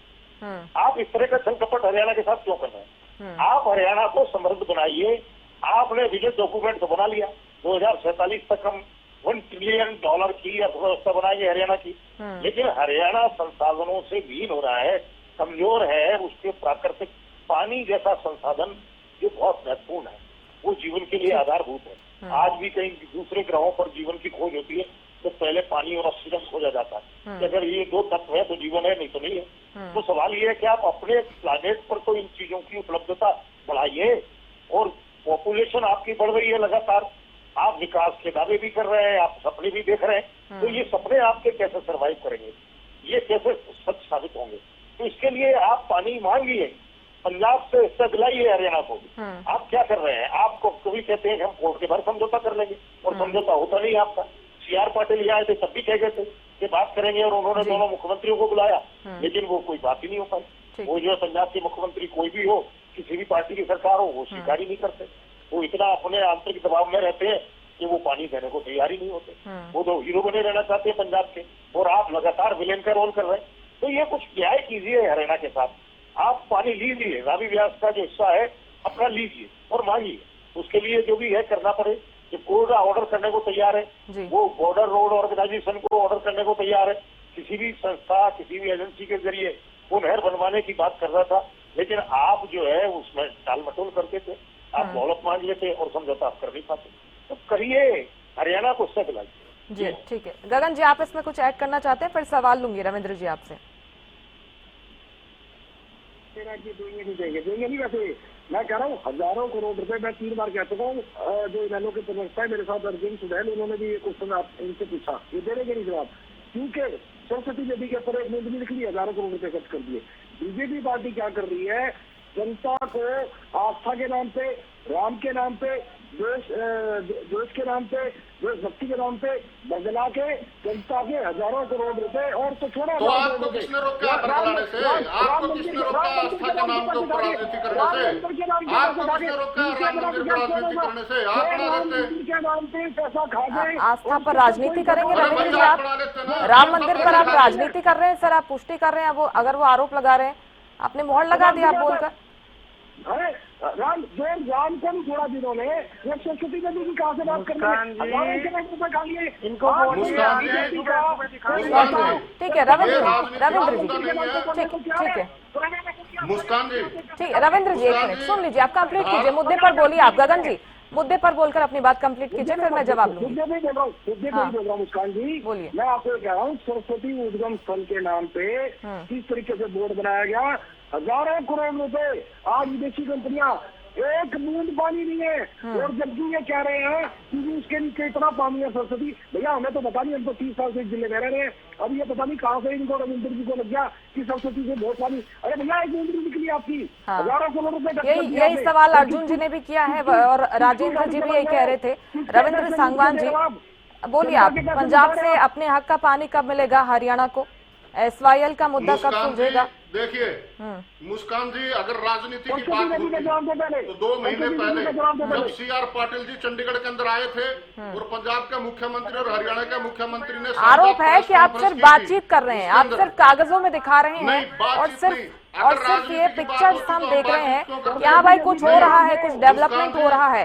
आप इस तरह का छल कपट हरियाणा के साथ क्यों कर रहे हैं? आप हरियाणा को समृद्ध बनाइए। आपने विजन डॉक्यूमेंट तो बना लिया, 2047 तक हम $1 ट्रिलियन की अर्थव्यवस्था बनाएंगे हरियाणा की, लेकिन हरियाणा संसाधनों से विहीन हो रहा है, कमजोर है। उसके प्राकृतिक पानी जैसा संसाधन जो बहुत महत्वपूर्ण है, वो जीवन के लिए आधारभूत है। आज भी कहीं दूसरे ग्रहों पर जीवन की खोज होती है तो पहले पानी और ऑक्सीजन खोजा जाता है कि अगर ये 2 तत्व है तो जीवन है, नहीं तो नहीं है। तो सवाल ये है कि आप अपने प्लानेट पर तो इन चीजों की उपलब्धता बढ़ाइए, और पॉपुलेशन आपकी बढ़ रही है लगातार, आप विकास के दावे भी कर रहे हैं, आप सपने भी देख रहे हैं, तो ये सपने आपके कैसे सर्वाइव करेंगे, ये कैसे सच साबित होंगे? तो इसके लिए आप पानी मांगिए, पंजाब से हिस्सा दिलाइए हरियाणा को। आप क्या कर रहे हैं? आपको कभी कहते हैं कि हम कोर्ट के बाहर समझौता कर लेंगे, और समझौता होता नहीं आपका। CR पाटिल यहाँ आए थे तब भी कह गए थे कि बात करेंगे, और उन्होंने दोनों मुख्यमंत्रियों को बुलाया, लेकिन वो कोई बात ही नहीं हो पाई। वो जो है पंजाब के मुख्यमंत्री कोई भी हो, किसी भी पार्टी की सरकार हो, वो स्वीकार ही नहीं करते। वो इतना अपने आंतरिक दबाव में रहते हैं कि वो पानी देने को तैयार ही नहीं होते। वो तो हीरो बने रहना चाहते हैं पंजाब के, और आप लगातार विलेन का रोल कर रहे हैं। तो ये कुछ न्याय कीजिए हरियाणा के साथ। आप पानी लीजिए, रावी व्यास का जो हिस्सा है अपना लीजिए और मांगिए, उसके लिए जो भी है करना पड़े। जो कोर्ट ऑर्डर करने को तैयार है, वो बॉर्डर रोड ऑर्गेनाइजेशन को ऑर्डर करने को तैयार है, किसी भी संस्था किसी भी एजेंसी के जरिए वो नहर बनवाने की बात कर रहा था। लेकिन आप जो है उसमें टाल मटोल करते थे, आप मोहलत मांग लेते और समझौता आप कर नहीं पाते। तो करिए, हरियाणा को उससे दिलाइए। जी ठीक है। गगन जी, आप इसमें कुछ ऐड करना चाहते हैं? फिर सवाल लूंगी रविंद्र जी आपसे। देंगे नहीं। वैसे मैं कह रहा हूँ हजारों करोड़ रुपए, मैं 3 बार कह चुका हूँ। जो इनैलो के प्रवक्ता है मेरे साथ अर्जुन सुधैल, उन्होंने भी ये क्वेश्चन आप इनसे पूछा, ये देंगे नहीं जवाब, क्योंकि सरस्वती नदी के ऊपर एक नींद भी निकली, हजारों करोड़ रुपए खर्च कर दिए। बीजेपी पार्टी क्या कर रही है, जनता को आस्था के नाम पे, राम के नाम पे, देश के नाम पे, देशभक्ति के नाम पे बदला के जनता के हजारों करोड़ रुपए, और तो छोड़ा। तो आपको किसने रोका बदलाने से? आपको किसने रोका आस्था के नाम के ऊपर राजनीति करने से? आपको किसने रोका राम मंदिर पर राजनीति करने से? आप बना देते के नाम पे पैसा खा गए। आस्था पर राजनीति करेंगे रविंद्र जी आप? राम मंदिर पर आप राजनीति कर रहे हैं सर, आप पुष्टि कर रहे हैं वो, अगर वो आरोप लगा रहे हैं, आपने मोहर लगा दिया आप बोलकर। अरे राम को नहीं छोड़ा जिन्होंने, वो सरस्वती नदी की कहाँ से बात कर रहे हैं? इनको ठीक है रविंद्र जी, ठीक है मुस्कान जी, ठीक है रविंद्र जी, एक मिनट सुन लीजिए, आप कंप्लीट कीजिए, मुद्दे पर बोलिए आप। गगन जी, मुद्दे पर बोलकर अपनी बात कंप्लीट कीजिए, फिर मैं जवाब लूंगी। मुद्दे नहीं बोल रहा हूँ मुस्कान जी, बोलिए। मैं आपको कह रहा हूँ सरस्वती उद्गम स्थल के नाम पे किस तरीके से बोर्ड बनाया गया, हजारों करोड़ रुपए। आज विदेशी कंपनियां, एक बूंद पानी नहीं है, और जबकि ये कह रहे हैं कि उसके नीचे इतना पानी है सरस्वती। भैया हमें तो पता नहीं, हम तो 30 साल से जिले में रह रहे हैं, अब ये पता नहीं कहाँ से इनको रविंद्र जी को लग गया कि सरस्वती से बहुत पानी। अरे भैया एक बूंद नहीं निकली आपकी, हजारों करोड़ रुपए। यही सवाल अर्जुन जी ने भी किया है और राजेंद्र जी भी यही कह रहे थे। रविंद्र सांगवान जी बोलिए आप, पंजाब से अपने हक का पानी कब मिलेगा हरियाणा को? SYL का मुद्दा कब सुलझेगा? देखिए मुस्कान जी, अगर राजनीति की बात होती तो 2 महीने पहले जब CR पाटिल जी चंडीगढ़ के अंदर आए थे और पंजाब के मुख्यमंत्री और हरियाणा के मुख्यमंत्री ने आरोप है कि आप सिर्फ बातचीत कर रहे हैं, आप सिर्फ कागजों में दिखा रहे हैं और सिर्फ ये पिक्चर्स हम देख रहे हैं कि हाँ भाई कुछ हो रहा है, कुछ डेवलपमेंट हो रहा है,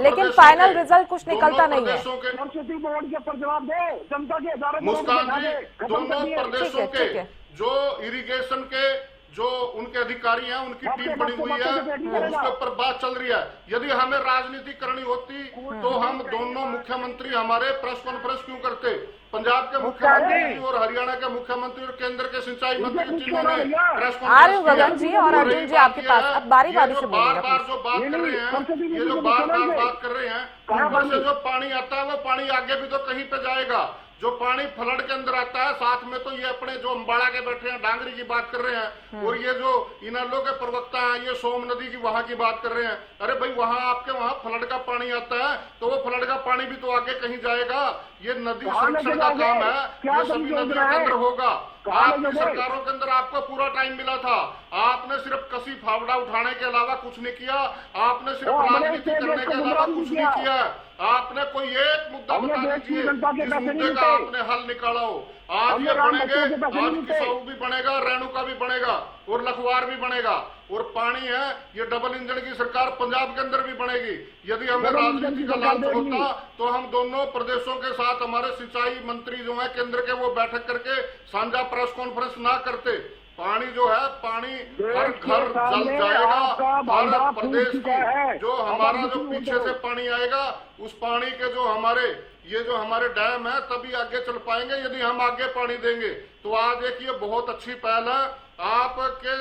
लेकिन फाइनल रिजल्ट कुछ निकलता नहीं है। सरस्वती बोर्ड के ऊपर जवाब दो, जनता के हजारों मुस्कान जी, दोनों प्रदेशों के जो इरिगेशन के जो उनके अधिकारी हैं, उनकी टीम बनी हुई है और उसके ऊपर बात चल रही है। यदि हमें राजनीति करनी होती तो हम दोनों मुख्यमंत्री हमारे प्रेस कॉन्फ्रेंस क्यों करते? पंजाब के मुख्यमंत्री और हरियाणा के मुख्यमंत्री और केंद्र के सिंचाई मंत्री तीनों ने प्रेस कॉन्फ्रेंस गगन जी और अर्जुन जी आपके पास, अब बारी बारी से बार बार जो बात कर रहे हैं, ये जो बार बात कर रहे हैं, ऊपर से जो पानी आता है वो पानी आगे भी तो कहीं पे जाएगा। जो पानी फ्लड के अंदर आता है, साथ में तो ये अपने जो अम्बाड़ा के बैठे हैं डांगरी की बात कर रहे हैं, और ये जो इनैलो के प्रवक्ता हैं ये सोम नदी की वहां की बात कर रहे हैं। अरे भाई वहां आपके वहां फ्लड का पानी आता है तो वो फ्लड का पानी भी तो आगे कहीं जाएगा। ये नदी संरक्षण का काम है, ये सभी नदियों के अंदर होगा। आपकी सरकारों के अंदर आपको पूरा टाइम मिला था, आपने सिर्फ कसी फावड़ा उठाने के अलावा कुछ नहीं किया, आपने सिर्फ राजनीति करने के अलावा कुछ नहीं किया। आपने कोई एक मुद्दा बता दीजिए जिस मुद्दे का आपने हल निकाला हो। आज ये बनेंगे, आज किसाऊ भी बनेगा, रेणुका भी बनेगा और लखवार भी बनेगा, और पानी है ये डबल इंजन की सरकार पंजाब के अंदर भी बनेगी। यदि हमें राजनीति का लालच होता तो हम दोनों प्रदेशों के साथ हमारे सिंचाई मंत्री जो है केंद्र के, वो बैठक करके साझा प्रेस कॉन्फ्रेंस ना करते। पानी जो है, पानी हर घर जल जाएगा, हर प्रदेश की जो हमारा जो पीछे से पानी आएगा उस पानी के जो हमारे ये जो हमारे डैम है तभी आगे चल पाएंगे यदि हम आगे पानी देंगे। तो आज एक ये बहुत अच्छी पहल है आपके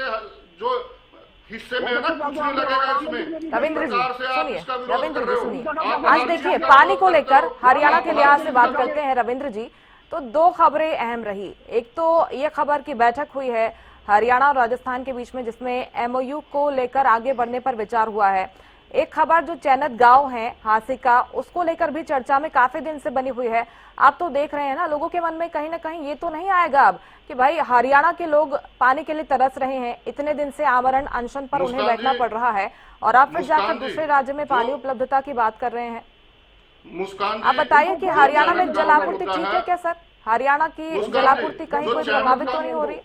जो हिस्से में है ना, कुछ नहीं लगेगा इसमें। रविंद्र जी सुनिए, रविंद्र जी सुनिए, आज देखिए पानी को लेकर हरियाणा के लिहाज से बात करते हैं रविंद्र जी, तो 2 खबरें अहम रही। एक तो ये खबर की बैठक हुई है हरियाणा और राजस्थान के बीच में जिसमें MOU को लेकर आगे बढ़ने पर विचार हुआ है। एक खबर जो चैनत गांव है हासिका, उसको लेकर भी चर्चा में काफी दिन से बनी हुई है। आप तो देख रहे हैं ना, लोगों के मन में कहीं ना कहीं ये तो नहीं आएगा अब कि भाई हरियाणा के लोग पानी के लिए तरस रहे हैं, इतने दिन से आमरण अनशन पर उन्हें बैठना पड़ रहा है, और आप फिर जाकर दूसरे राज्य में पानी उपलब्धता की बात कर रहे हैं। मुस्कान, आप बताइए कि हरियाणा में जलापूर्ति ठीक है क्या सर? हरियाणा की जलापूर्ति कहीं कोई प्रभावित तो नहीं हो रही?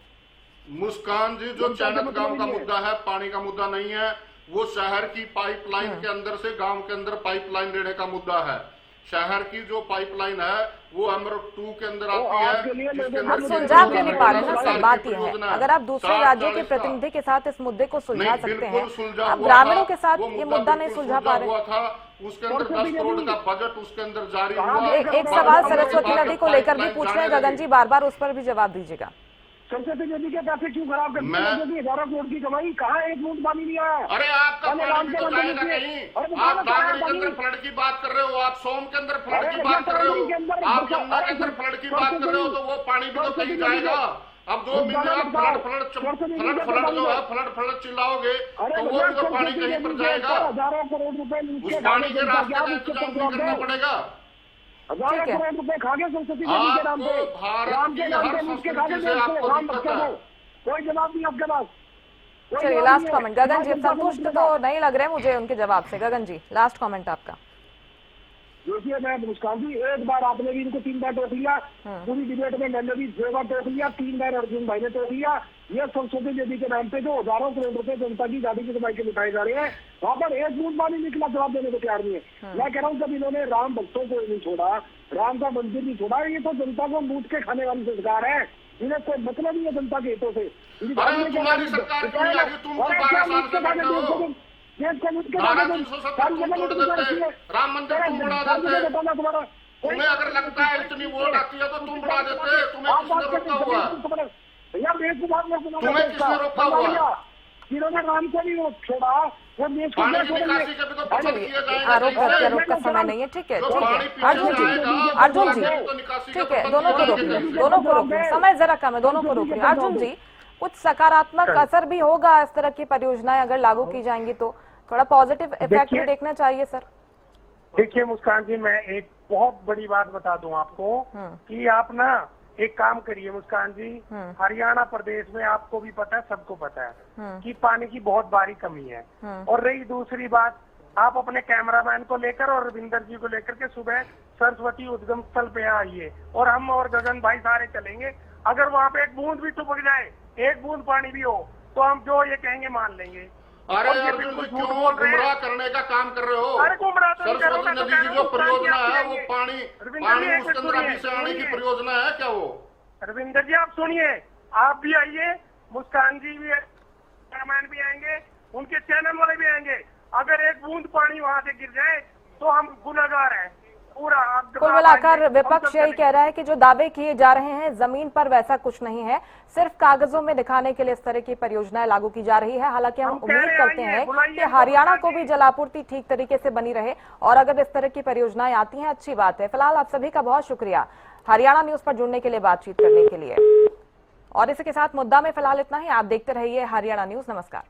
मुस्कान जी, जो चैनत गांव का मुद्दा है पानी का मुद्दा नहीं है, वो शहर की पाइपलाइन के अंदर से गांव के अंदर पाइपलाइन देने का मुद्दा है। शहर की जो पाइपलाइन है वो अमृत 2 के अंदर आती है, जिसके आप अंदर सुलझा क्यों नहीं पा रहे ना सर? बात यह है, अगर आप दूसरे राज्यों के प्रतिनिधि के साथ इस मुद्दे को सुलझा सकते हैं, आप ग्रामीणों के साथ ये मुद्दा नहीं सुलझा पा रहे। था उसके अंदर 10 करोड़ का बजट उसके अंदर जारी हुआ। एक सवाल सरस्वती नदी को लेकर भी पूछ रहे हैं गगन जी, बार बार उस पर भी जवाब दीजिएगा। सरस्वती नदी के पैसे क्यों खराब करते हैं? 11 करोड़ की कमाई, कहाँ एक बूंद पानी नहीं आया? अरे आपका पानी भी तो जाएगा कहीं। आप दागड़ी के अंदर फ्लड की बात कर रहे हो, आप सोम के अंदर फ्लड की बात कर रहे हो, आप यमुना के अंदर फ्लड की बात कर रहे हो, तो वो पानी भी तो कहीं जाएगा। अब 2 महीने आप फ्लड जो है फ्लड चिल्लाओगे तो वो भी तो पानी कहीं पर जाएगा। हजारों करोड़ रुपए उस पानी के रास्ते का इंतजाम भी करना पड़ेगा। हजारों करोड़ रुपए खा गए सरस्वती नदी के नाम पे, राम के नाम पे मुझके खा गए, राम बच्चे को कोई जवाब नहीं आपके पास। चलिए लास्ट कमेंट गगन जी, संतुष्ट तो नहीं लग रहे मुझे उनके जवाब से। गगन जी लास्ट कमेंट आपका। देखिए मैं मुस्कान जी, एक बार आपने भी इनको 3 बार टोक लिया, पूरी डिबेट में मैंने भी 6 बार टोक लिया, 3 बार अर्जुन भाई ने टोक लिया। ये सरस्वती नदी के नाम पे जो हजारों करोड़ रुपए जनता की गाड़ी की कमाई के लुटाए जा रहे हैं, वहाँ पर एक बूंद पानी निकला जवाब देने को तैयार नहीं है। मैं कह रहा हूँ जब इन्होंने राम भक्तों को नहीं छोड़ा, राम का मंदिर नहीं छोड़ा, ये तो जनता को लूट के खाने वाली सरकार है। इन्हें कोई मतलब नहीं है जनता के हितों से। तुम्हारी सरकार क्यों नहीं आगी? तुम तो 12 साल से बैठे हो। 370 तोड़ देते, राम मंदिर तुम बढ़ा देते। तुम्हें अगर लगता है इतनी वोट आती है तो तुम बढ़ा देते। तुम्हें किसने रोका हुआ? तुम्हें किसने रोका हुआ? जिन्होंने राम को नहीं छोड़ा वो देश को पानी की निकासी के भी तो पता किया जाएगा। आरोप प्रत्यारोप का समय नहीं है। ठीक है ठीक है अर्जुन जी ठीक है, दोनों को रोकिए, समय जरा कम है, दोनों को रोकिए। अर्जुन जी, कुछ सकारात्मक असर भी होगा इस तरह की परियोजनाएं अगर लागू की जाएंगी तो? थोड़ा पॉजिटिव इफेक्ट भी देखना चाहिए सर। देखिए मुस्कान जी, मैं एक बहुत बड़ी बात बता दूं आपको कि आप ना एक काम करिए मुस्कान जी, हरियाणा प्रदेश में आपको भी पता है, सबको पता है कि पानी की बहुत भारी कमी है। और रही दूसरी बात, आप अपने कैमरामैन को लेकर और रविंदर जी को लेकर के सुबह सरस्वती उद्गम स्थल पे आइए और हम और गगन भाई सारे चलेंगे। अगर वहाँ पे एक बूंद भी टपक जाए, एक बूंद पानी भी हो, तो हम जो ये कहेंगे मान लेंगे। अरे अर्जुन जी, क्यों गुमराह करने का काम कर रहे हो? अरे गुमराह तो नहीं कर रहा हूं, सरस्वती नदी की जो परियोजना है वो पानी उसके अंदर अभी से आने की परियोजना है क्या वो? रविंदर जी आप सुनिए, आप भी आइए, मुस्कान जी भी, कैमरामैन भी आएंगे, उनके चैनल वाले भी आएंगे। अगर एक बूंद पानी वहाँ से गिर जाए तो हम गुनहगार हैं पूरा। कुल मिलाकर विपक्ष यही कह रहा है कि जो दावे किए जा रहे हैं जमीन पर वैसा कुछ नहीं है, सिर्फ कागजों में दिखाने के लिए इस तरह की परियोजनाएं लागू की जा रही है। हालांकि हम उम्मीद करते हैं कि हरियाणा को भी जलापूर्ति ठीक तरीके से बनी रहे और अगर इस तरह की परियोजनाएं आती हैं अच्छी बात है। फिलहाल आप सभी का बहुत शुक्रिया हरियाणा न्यूज पर जुड़ने के लिए, बातचीत करने के लिए। और इसी के साथ मुद्दा में फिलहाल इतना ही। आप देखते रहिए हरियाणा न्यूज। नमस्कार।